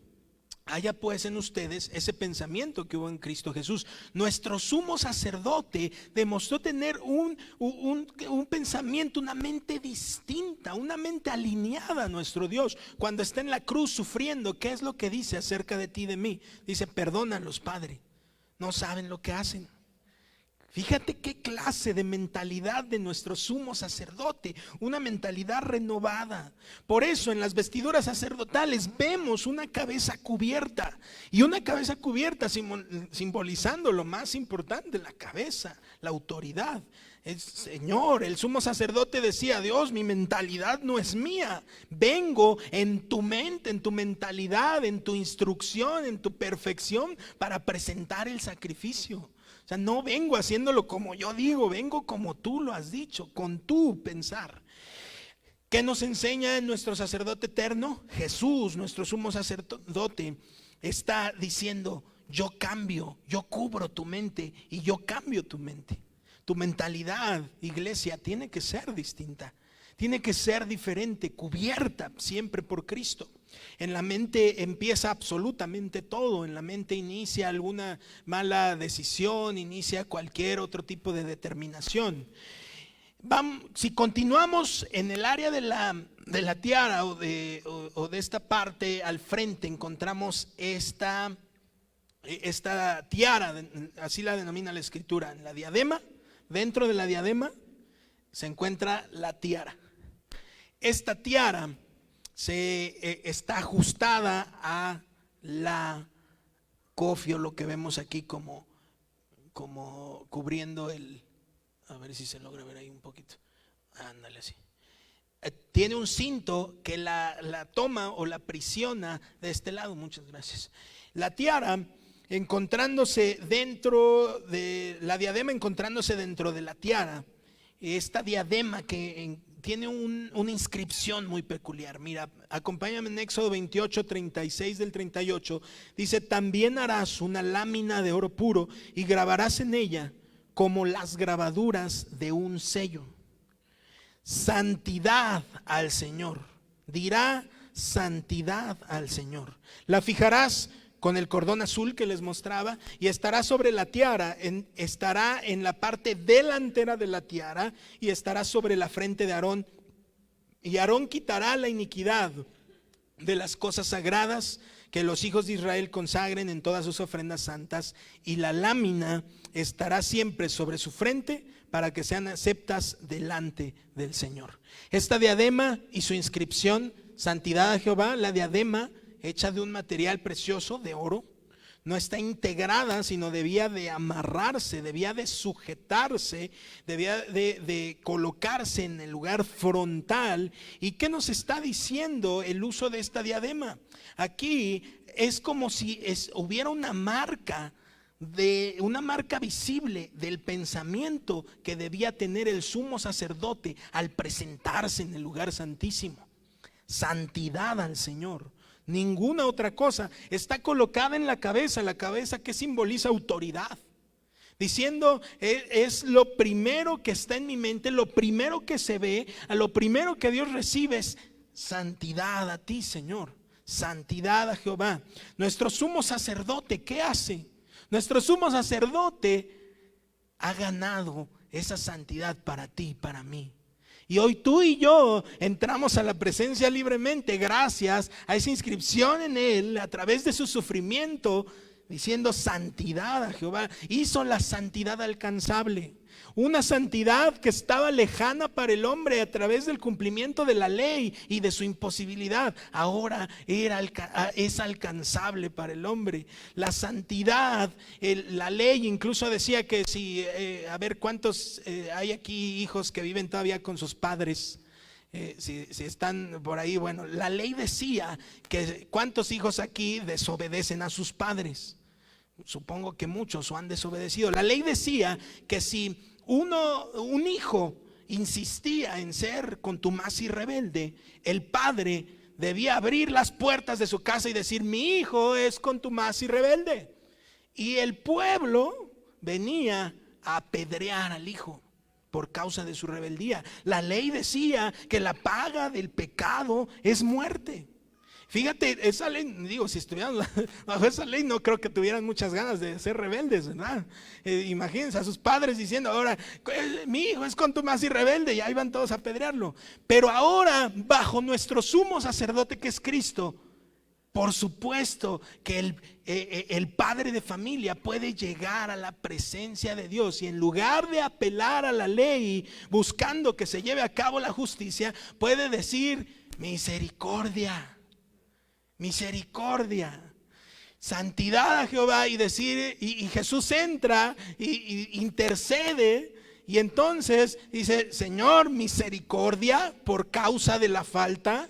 Haya pues en ustedes ese pensamiento que hubo en Cristo Jesús. Nuestro sumo sacerdote demostró tener un pensamiento, una mente distinta, una mente alineada a nuestro Dios. Cuando está en la cruz sufriendo, ¿qué es lo que dice acerca de ti y de mí? Dice: perdónalos, Padre, no saben lo que hacen. Fíjate qué clase de mentalidad de nuestro sumo sacerdote, una mentalidad renovada. Por eso en las vestiduras sacerdotales vemos una cabeza cubierta, y una cabeza cubierta simbolizando lo más importante, la cabeza, la autoridad. El Señor, el sumo sacerdote decía: Dios, mi mentalidad no es mía, vengo en tu mente, en tu mentalidad, en tu instrucción, en tu perfección para presentar el sacrificio. O sea, no vengo haciéndolo como yo digo, vengo como tú lo has dicho, con tu pensar. ¿Qué nos enseña nuestro sacerdote eterno? Jesús, nuestro sumo sacerdote, está diciendo: yo cambio, yo cubro tu mente y yo cambio tu mente. Tu mentalidad, iglesia, tiene que ser distinta, tiene que ser diferente, cubierta siempre por Cristo. En la mente empieza absolutamente todo. En la mente inicia alguna mala decisión, inicia cualquier otro tipo de determinación. Si continuamos en el área de la tiara o de esta parte al frente, encontramos esta tiara, así la denomina la escritura, en la diadema. Dentro de la diadema se encuentra la tiara. Esta tiara está ajustada a la cofio, lo que vemos aquí como cubriendo a ver si se logra ver ahí un poquito. Ándale así. Tiene un cinto que la toma o la aprisiona de este lado. Muchas gracias. La tiara encontrándose dentro de la diadema, encontrándose dentro de la tiara. Esta diadema que tiene una inscripción muy peculiar. Mira, acompáñame en Éxodo 28, 36 del 38. Dice: también harás una lámina de oro puro y grabarás en ella como las grabaduras de un sello. Santidad al Señor. Dirá: santidad al Señor. La fijarás con el cordón azul que les mostraba y estará sobre la tiara, estará en la parte delantera de la tiara y estará sobre la frente de Aarón. Y Aarón quitará la iniquidad de las cosas sagradas que los hijos de Israel consagren en todas sus ofrendas santas, y la lámina estará siempre sobre su frente para que sean aceptas delante del Señor. Esta diadema y su inscripción, santidad a Jehová, la diadema hecha de un material precioso de oro, no está integrada, sino debía de amarrarse, debía de sujetarse, debía de colocarse en el lugar frontal. ¿Y qué nos está diciendo el uso de esta diadema? Aquí es como si hubiera una marca visible del pensamiento que debía tener el sumo sacerdote al presentarse en el lugar santísimo. Santidad al Señor, ninguna otra cosa. Está colocada en la cabeza que simboliza autoridad, diciendo, es lo primero que está en mi mente, lo primero que se ve, a lo primero que Dios recibe es santidad a ti, Señor, santidad a Jehová. Nuestro sumo sacerdote, ¿qué hace? Nuestro sumo sacerdote ha ganado esa santidad para ti y para mí. Y hoy tú y yo entramos a la presencia libremente gracias a esa inscripción en Él, a través de su sufrimiento, diciendo santidad a Jehová. Hizo la santidad alcanzable, una santidad que estaba lejana para el hombre a través del cumplimiento de la ley y de su imposibilidad. Ahora es alcanzable para el hombre. La santidad, la ley incluso decía que si, a ver cuántos hay aquí hijos que viven todavía con sus padres. Si están por ahí, bueno, la ley decía que cuántos hijos aquí desobedecen a sus padres. Supongo que muchos o han desobedecido. La ley decía que si un hijo insistía en ser contumaz y rebelde, el padre debía abrir las puertas de su casa y decir: mi hijo es contumaz y rebelde. Y el pueblo venía a apedrear al hijo por causa de su rebeldía. La ley decía que la paga del pecado es muerte. Fíjate, esa ley, digo, si estuvieran bajo esa ley no creo que tuvieran muchas ganas de ser rebeldes, ¿verdad? Imagínense a sus padres diciendo: ahora mi hijo es contumaz y rebelde, y ahí van todos a apedrearlo. Pero ahora, bajo nuestro sumo sacerdote que es Cristo, por supuesto que el padre de familia puede llegar a la presencia de Dios, y en lugar de apelar a la ley buscando que se lleve a cabo la justicia, puede decir: misericordia, misericordia, santidad a Jehová, y decir, y Jesús entra y intercede, y entonces dice: Señor, misericordia por causa de la falta,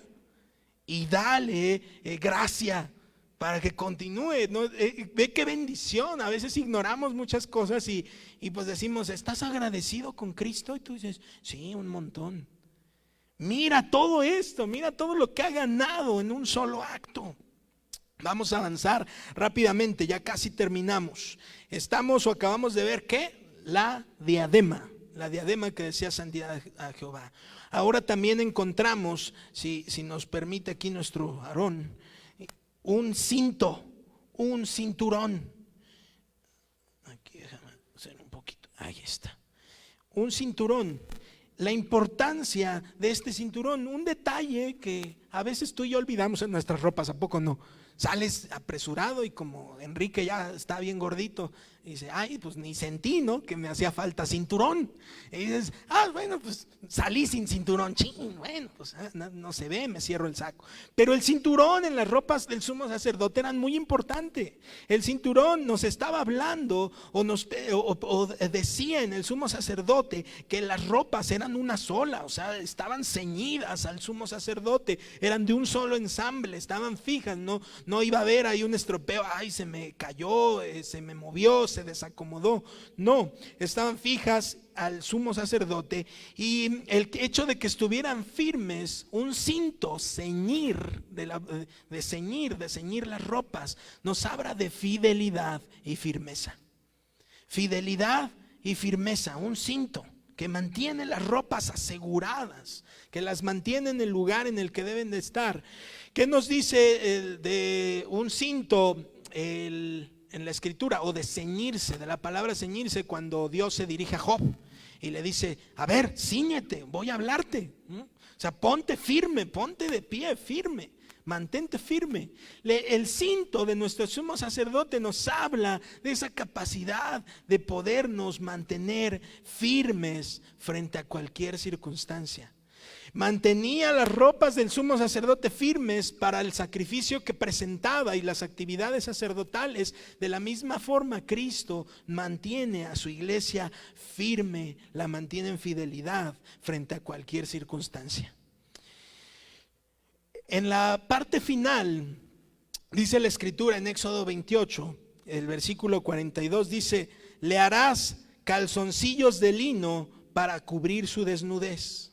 y dale gracia para que continúe, ¿no? Ve qué bendición. A veces ignoramos muchas cosas y pues decimos: ¿estás agradecido con Cristo? Y tú dices: sí, un montón. Mira todo esto, mira todo lo que ha ganado en un solo acto. Vamos a avanzar rápidamente, ya casi terminamos. Estamos o acabamos de ver ¿qué? La diadema que decía santidad a Jehová. Ahora también encontramos, si nos permite aquí nuestro Aarón, un cinto, un cinturón. Aquí déjame hacer un poquito, ahí está. Un cinturón. La importancia de este cinturón, un detalle que a veces tú y yo olvidamos en nuestras ropas, ¿a poco no? Sales apresurado y como Enrique ya está bien gordito, dice: ay, pues ni sentí, ¿no?, que me hacía falta cinturón. Y dices: bueno, pues salí sin cinturón, bueno, pues no se ve, me cierro el saco. Pero el cinturón en las ropas del sumo sacerdote eran muy importante. El cinturón nos estaba hablando o decía en el sumo sacerdote que las ropas eran una sola, o sea, estaban ceñidas al sumo sacerdote, eran de un solo ensamble, estaban fijas, no iba a haber ahí un estropeo: ay, se me cayó, se me movió, se desacomodó. No, estaban fijas al sumo sacerdote. Y el hecho de que estuvieran firmes, un cinto, ceñir las ropas, nos habla de fidelidad y firmeza. Fidelidad y firmeza, un cinto que mantiene las ropas aseguradas, que las mantiene en el lugar en el que deben de estar. ¿Qué nos dice de un cinto en la escritura? O de ceñirse, de la palabra ceñirse, cuando Dios se dirige a Job y le dice: a ver, cíñete, voy a hablarte. O sea, ponte firme, ponte de pie, firme. Mantente firme. El cinto de nuestro sumo sacerdote nos habla de esa capacidad de podernos mantener firmes frente a cualquier circunstancia. Mantenía las ropas del sumo sacerdote firmes para el sacrificio que presentaba y las actividades sacerdotales. De la misma forma, Cristo mantiene a su iglesia firme, la mantiene en fidelidad frente a cualquier circunstancia. En la parte final, dice la escritura en Éxodo 28, el versículo 42, dice: le harás calzoncillos de lino para cubrir su desnudez.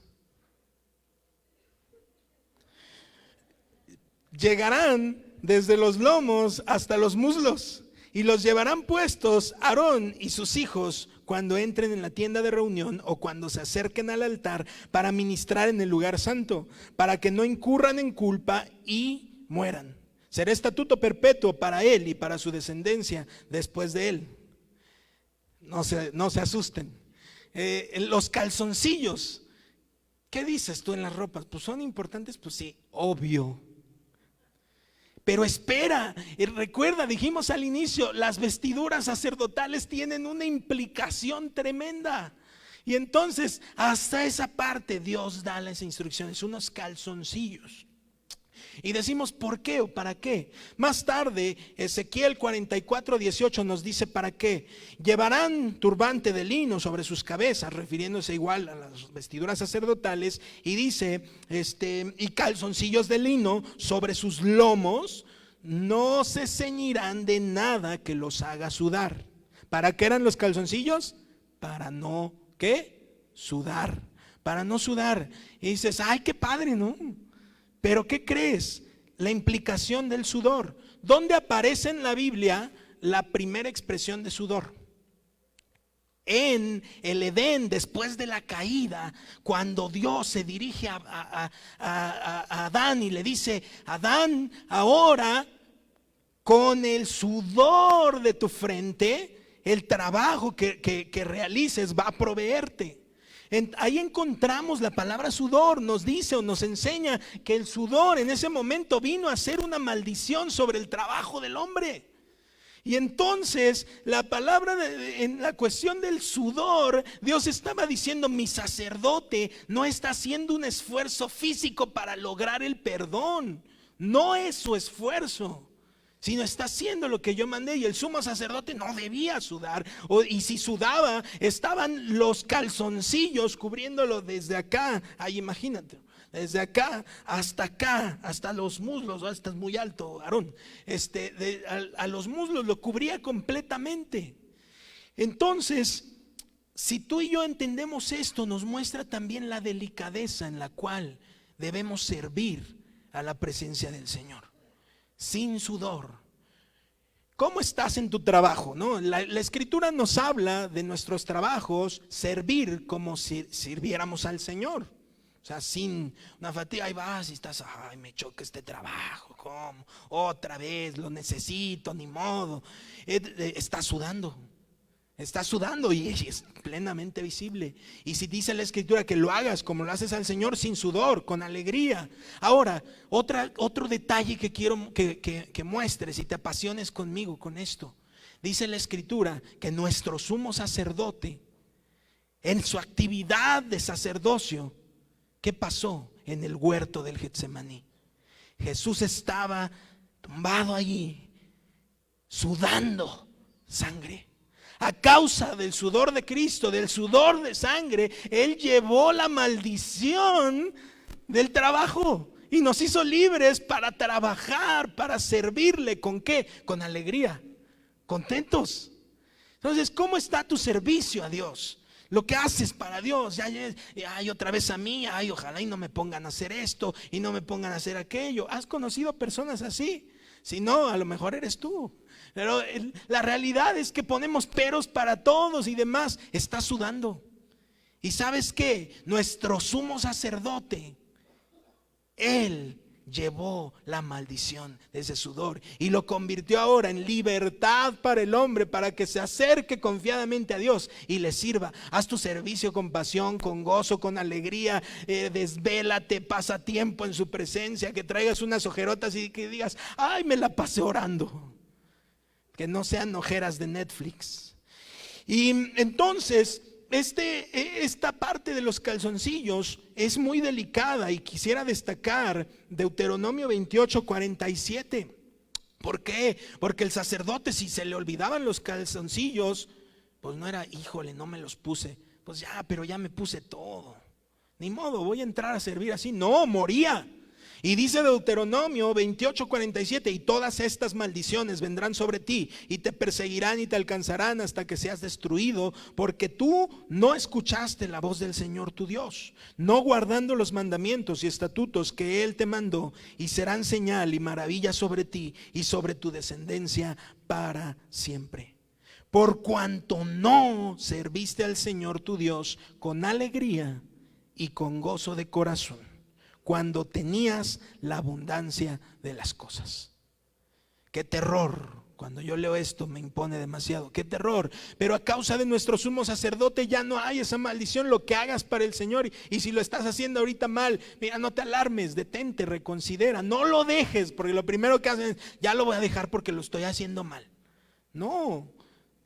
Llegarán desde los lomos hasta los muslos, y los llevarán puestos Aarón y sus hijos cuando entren en la tienda de reunión o cuando se acerquen al altar para ministrar en el lugar santo, para que no incurran en culpa y mueran. Será estatuto perpetuo para él y para su descendencia después de él. No se asusten. Los calzoncillos, ¿qué dices tú en las ropas? Pues son importantes, pues sí, obvio. Pero espera, recuerda, dijimos al inicio, las vestiduras sacerdotales tienen una implicación tremenda. Y entonces, hasta esa parte Dios da las instrucciones, unos calzoncillos. Y decimos, ¿por qué o para qué? Más tarde, Ezequiel 44:18 nos dice para qué. Llevarán turbante de lino sobre sus cabezas, refiriéndose igual a las vestiduras sacerdotales. Y dice, y calzoncillos de lino sobre sus lomos, no se ceñirán de nada que los haga sudar. ¿Para qué eran los calzoncillos? Para no, ¿qué? Sudar. Para no sudar. Y dices, ay, qué padre, ¿no? Pero ¿qué crees? La implicación del sudor. ¿Dónde aparece en la Biblia la primera expresión de sudor? En el Edén, después de la caída, cuando Dios se dirige a Adán y le dice: Adán, ahora con el sudor de tu frente, el trabajo que realices va a proveerte. Ahí encontramos la palabra sudor. Nos dice o nos enseña que el sudor en ese momento vino a ser una maldición sobre el trabajo del hombre. Y entonces la palabra en la cuestión del sudor, Dios estaba diciendo: mi sacerdote no está haciendo un esfuerzo físico para lograr el perdón. No es su esfuerzo, sino está haciendo lo que yo mandé. Y el sumo sacerdote no debía sudar, y si sudaba, estaban los calzoncillos cubriéndolo desde acá. Ahí imagínate, desde acá, hasta los muslos. Estás muy alto, Aarón. A los muslos lo cubría completamente. Entonces, si tú y yo entendemos esto, nos muestra también la delicadeza en la cual debemos servir a la presencia del Señor. Sin sudor. ¿Cómo estás en tu trabajo? ¿No? La escritura nos habla de nuestros trabajos, servir como si sirviéramos al Señor. O sea, sin una fatiga. Ahí vas y estás: ay, me choca este trabajo, ¿cómo? Otra vez, lo necesito, ni modo. Estás sudando. Está sudando y es plenamente visible. Y si dice la escritura que lo hagas como lo haces al Señor, sin sudor, con alegría. Ahora, otro detalle que quiero que muestres y te apasiones conmigo con esto. Dice la escritura que nuestro sumo sacerdote, en su actividad de sacerdocio, ¿qué pasó en el huerto del Getsemaní? Jesús estaba tumbado allí, sudando sangre. A causa del sudor de Cristo, del sudor de sangre, Él llevó la maldición del trabajo y nos hizo libres para trabajar, para servirle. ¿Con qué? Con alegría, contentos. Entonces, ¿cómo está tu servicio a Dios? Lo que haces para Dios. Ay, otra vez a mí. Ay, ojalá y no me pongan a hacer esto y no me pongan a hacer aquello. ¿Has conocido personas así? Si no, a lo mejor eres tú. Pero la realidad es que ponemos peros para todos y demás. Estás sudando. Y ¿sabes qué? Nuestro sumo sacerdote, él llevó la maldición de ese sudor y lo convirtió ahora en libertad para el hombre, para que se acerque confiadamente a Dios y le sirva. Haz tu servicio con pasión, con gozo, con alegría, desvélate, pasa tiempo en su presencia, que traigas unas ojerotas y que digas: ay, me la pasé orando. Que no sean ojeras de Netflix. Y entonces esta parte de los calzoncillos es muy delicada, y quisiera destacar Deuteronomio 28:47. ¿Por qué? Porque el sacerdote, si se le olvidaban los calzoncillos, pues no era: híjole, no me los puse, pues ya, pero ya me puse todo, ni modo, voy a entrar a servir así. No, moría. Y dice Deuteronomio 28:47: y todas estas maldiciones vendrán sobre ti y te perseguirán y te alcanzarán hasta que seas destruido, porque tú no escuchaste la voz del Señor tu Dios, no guardando los mandamientos y estatutos que Él te mandó, y serán señal y maravilla sobre ti y sobre tu descendencia para siempre. Por cuanto no serviste al Señor tu Dios con alegría y con gozo de corazón, cuando tenías la abundancia de las cosas. Qué terror. Cuando yo leo esto me impone demasiado. Qué terror. Pero a causa de nuestro sumo sacerdote ya no hay esa maldición. Lo que hagas para el Señor, y si lo estás haciendo ahorita mal, mira, no te alarmes, detente, reconsidera, no lo dejes, porque lo primero que hacen es: ya lo voy a dejar porque lo estoy haciendo mal. No,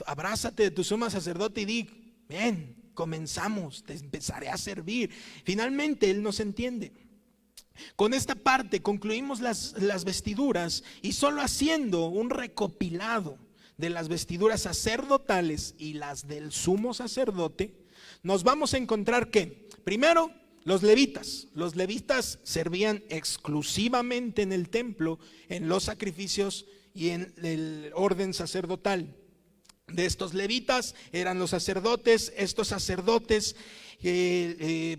abrázate de tu sumo sacerdote y di: bien, comenzamos, te empezaré a servir. Finalmente Él nos entiende. Con esta parte concluimos las vestiduras, y solo haciendo un recopilado de las vestiduras sacerdotales y las del sumo sacerdote, nos vamos a encontrar que, primero, los levitas servían exclusivamente en el templo, en los sacrificios y en el orden sacerdotal. De estos levitas eran los sacerdotes. Estos sacerdotes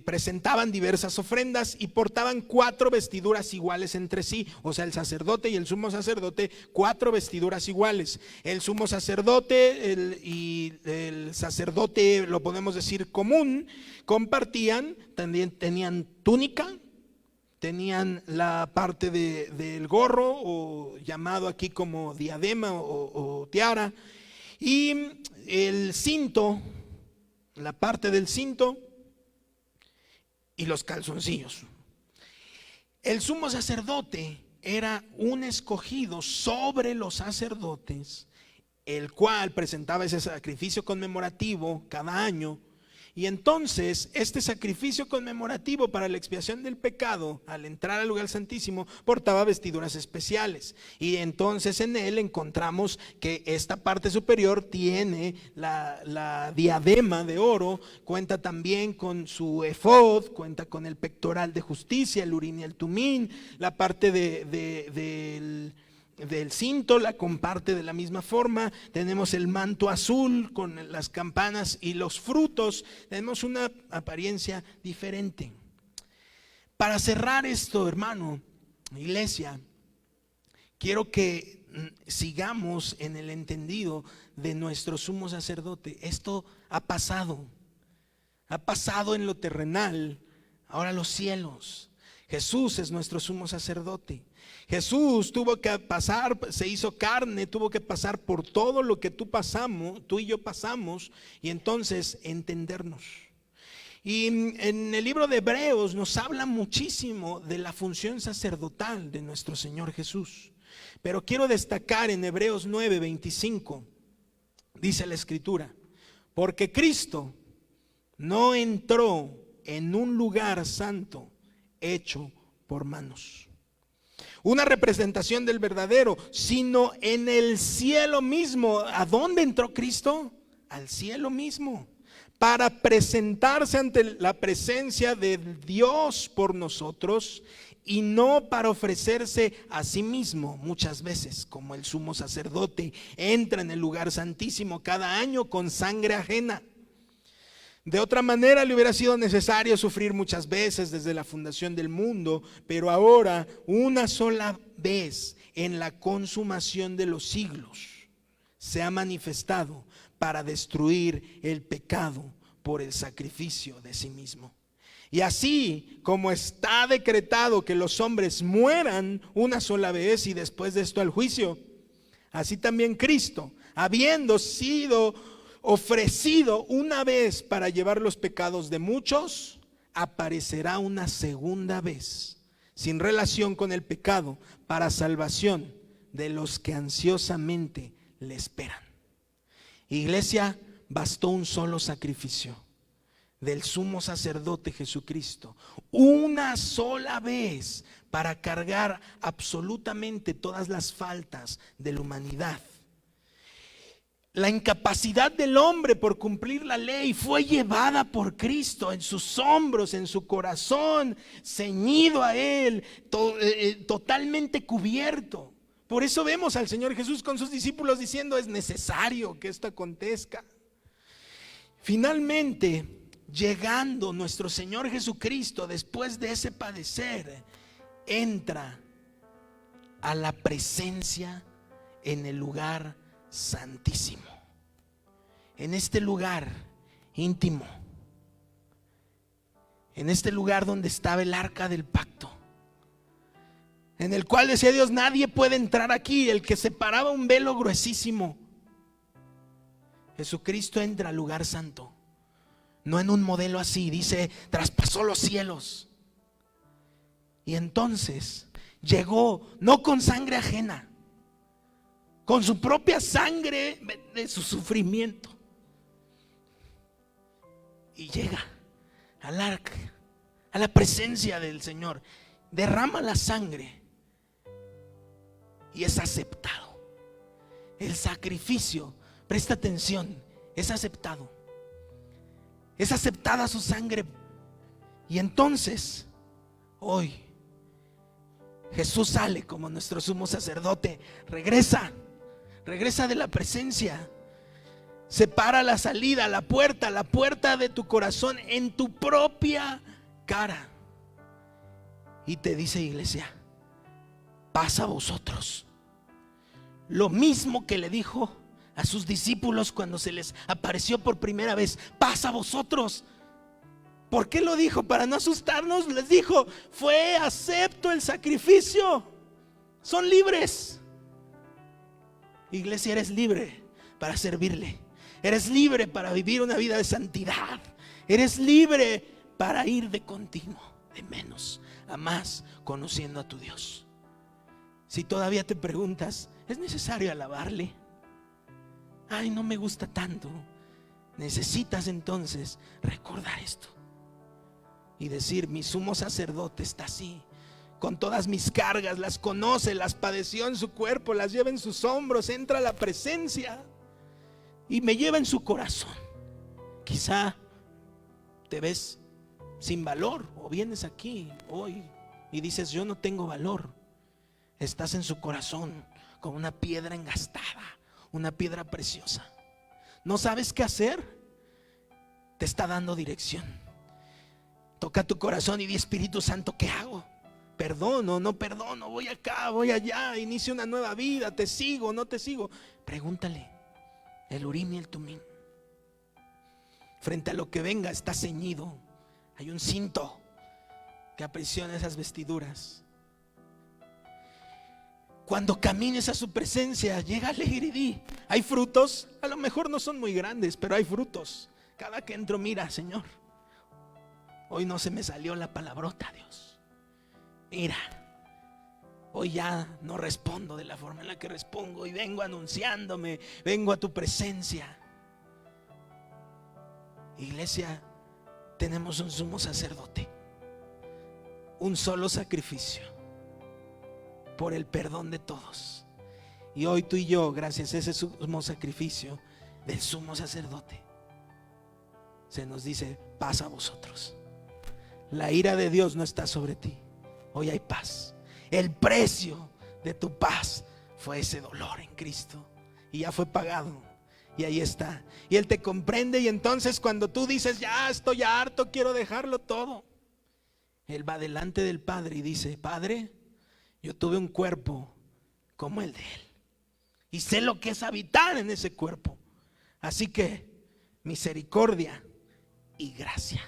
presentaban diversas ofrendas y portaban 4 vestiduras iguales entre sí. O sea, el sacerdote y el sumo sacerdote, 4 vestiduras iguales. El sumo sacerdote y el sacerdote, lo podemos decir común, compartían, también tenían túnica, tenían la parte del gorro, o llamado aquí como diadema o tiara, y el cinto, la parte del cinto, y los calzoncillos. El sumo sacerdote era un escogido sobre los sacerdotes, el cual presentaba ese sacrificio conmemorativo cada año. Y entonces este sacrificio conmemorativo para la expiación del pecado, al entrar al lugar santísimo, portaba vestiduras especiales. Y entonces en él encontramos que esta parte superior tiene la diadema de oro, cuenta también con su efod, cuenta con el pectoral de justicia, el urín y el tumín. La parte del cinto la comparte de la misma forma. Tenemos el manto azul con las campanas y los frutos. Tenemos una apariencia diferente. Para cerrar esto, hermano, iglesia, quiero que sigamos en el entendido de nuestro sumo sacerdote. Esto ha pasado en lo terrenal, ahora los cielos. Jesús es nuestro sumo sacerdote. Jesús tuvo que pasar, se hizo carne, tuvo que pasar por todo lo que tú y yo pasamos, y entonces entendernos. Y en el libro de Hebreos nos habla muchísimo de la función sacerdotal de nuestro Señor Jesús. Pero quiero destacar en Hebreos 9:25, dice la Escritura: porque Cristo no entró en un lugar santo hecho por manos, una representación del verdadero, sino en el cielo mismo. ¿A dónde entró Cristo? Al cielo mismo, para presentarse ante la presencia de Dios por nosotros, y no para ofrecerse a sí mismo. Muchas veces, como el sumo sacerdote entra en el lugar santísimo cada año con sangre ajena. De otra manera le hubiera sido necesario sufrir muchas veces desde la fundación del mundo, pero ahora, una sola vez en la consumación de los siglos, se ha manifestado para destruir el pecado por el sacrificio de sí mismo. Y así como está decretado que los hombres mueran una sola vez y después de esto al juicio, así también Cristo, habiendo sido ofrecido una vez para llevar los pecados de muchos, aparecerá una segunda vez, sin relación con el pecado, para salvación de los que ansiosamente le esperan. Iglesia, bastó un solo sacrificio del sumo sacerdote Jesucristo, una sola vez, para cargar absolutamente todas las faltas de la humanidad. La incapacidad del hombre por cumplir la ley fue llevada por Cristo en sus hombros, en su corazón, ceñido a Él, totalmente cubierto. Por eso vemos al Señor Jesús con sus discípulos diciendo: es necesario que esto acontezca. Finalmente, llegando nuestro Señor Jesucristo, después de ese padecer, entra a la presencia en el lugar santísimo, en este lugar íntimo, en este lugar donde estaba el arca del pacto, en el cual decía Dios: nadie puede entrar aquí, el que separaba un velo gruesísimo. Jesucristo entra al lugar santo, no en un modelo así, dice: traspasó los cielos. Y entonces llegó no con sangre ajena, con su propia sangre de su sufrimiento, y llega al arca, a la presencia del Señor, derrama la sangre y es aceptado. El sacrificio, presta atención, es aceptado. Es aceptada su sangre. Y entonces, hoy, Jesús sale como nuestro sumo sacerdote. Regresa de la presencia. Separa la salida, la puerta de tu corazón en tu propia cara. Y te dice: iglesia, paz a vosotros. Lo mismo que le dijo a sus discípulos cuando se les apareció por primera vez: paz a vosotros. ¿Por qué lo dijo? Para no asustarnos. Les dijo: fue acepto el sacrificio, son libres. Iglesia, eres libre para servirle, eres libre para vivir una vida de santidad, eres libre para ir de continuo, de menos a más, conociendo a tu Dios. Si todavía te preguntas: ¿es necesario alabarle? Ay, no me gusta tanto. Necesitas entonces recordar esto y decir: mi sumo sacerdote está así, con todas mis cargas, las conoce, las padeció en su cuerpo, las lleva en sus hombros, entra a la presencia y me lleva en su corazón. Quizá te ves sin valor, o vienes aquí hoy y dices: yo no tengo valor. Estás en su corazón como una piedra engastada, una piedra preciosa. No sabes qué hacer. Te está dando dirección. Toca tu corazón y di: Espíritu Santo, ¿qué hago? Perdono, no perdono, voy acá, voy allá, inicio una nueva vida, te sigo, no te sigo. Pregúntale el Urim y el Tumim. Frente a lo que venga está ceñido. Hay un cinto que aprisiona esas vestiduras. Cuando camines a su presencia, llega alegre y di: hay frutos, a lo mejor no son muy grandes, pero hay frutos. Cada que entro, mira, Señor, hoy no se me salió la palabrota, Dios. Mira, hoy ya no respondo de la forma en la que respondo y vengo anunciándome, vengo a tu presencia. Iglesia, tenemos un sumo sacerdote, un solo sacrificio por el perdón de todos. Y hoy tú y yo, gracias a ese sumo sacrificio del sumo sacerdote, se nos dice: paz a vosotros. La ira de Dios no está sobre ti. Hoy hay paz. El precio de tu paz fue ese dolor en Cristo, y ya fue pagado, y ahí está. Y Él te comprende. Y entonces cuando tú dices: ya estoy harto, quiero dejarlo todo, Él va delante del Padre y dice: Padre, yo tuve un cuerpo como el de Él y sé lo que es habitar en ese cuerpo. Así que misericordia y gracia.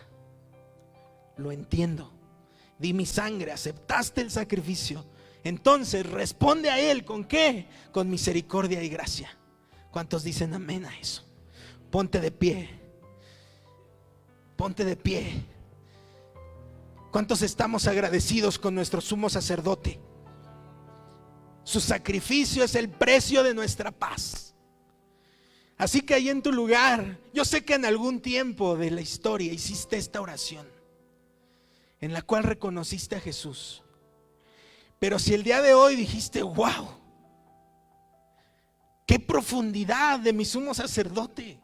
Lo entiendo. Di mi sangre, aceptaste el sacrificio. Entonces responde a Él, ¿con qué? Con misericordia y gracia. ¿Cuántos dicen amén a eso? Ponte de pie. Ponte de pie. ¿Cuántos estamos agradecidos con nuestro sumo sacerdote? Su sacrificio es el precio de nuestra paz. Así que ahí en tu lugar, yo sé que en algún tiempo de la historia hiciste esta oración en la cual reconociste a Jesús. Pero si el día de hoy dijiste, wow, qué profundidad de mi sumo sacerdote,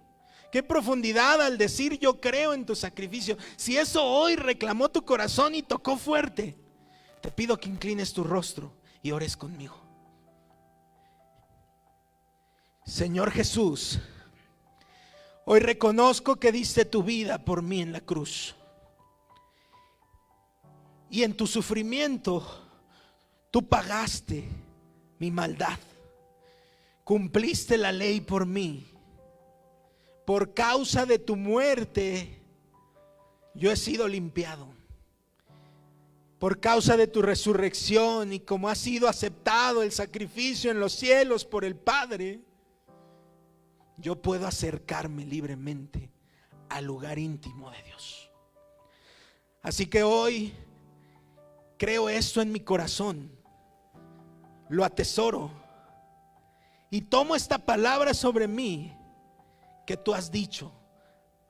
qué profundidad al decir yo creo en tu sacrificio. Si eso hoy reclamó tu corazón y tocó fuerte, te pido que inclines tu rostro y ores conmigo. Señor Jesús, hoy reconozco que diste tu vida por mí en la cruz. Y en tu sufrimiento tú pagaste mi maldad. Cumpliste la ley por mí. Por causa de tu muerte yo he sido limpiado. Por causa de tu resurrección y como ha sido aceptado el sacrificio en los cielos por el Padre, yo puedo acercarme libremente al lugar íntimo de Dios. Así que hoy creo esto en mi corazón, lo atesoro y tomo esta palabra sobre mí que tú has dicho,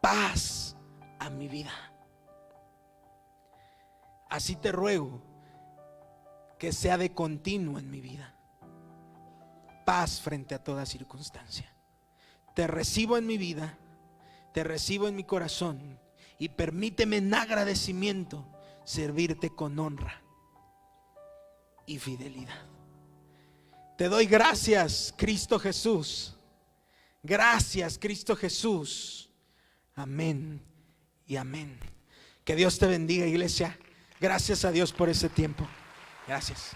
paz a mi vida. Así te ruego que sea de continuo en mi vida, paz frente a toda circunstancia. Te recibo en mi vida, te recibo en mi corazón y permíteme en agradecimiento servirte con honra y fidelidad. Te doy gracias, Cristo Jesús. Gracias, Cristo Jesús. Amén y amén. Que Dios te bendiga, iglesia. Gracias a Dios por ese tiempo. Gracias.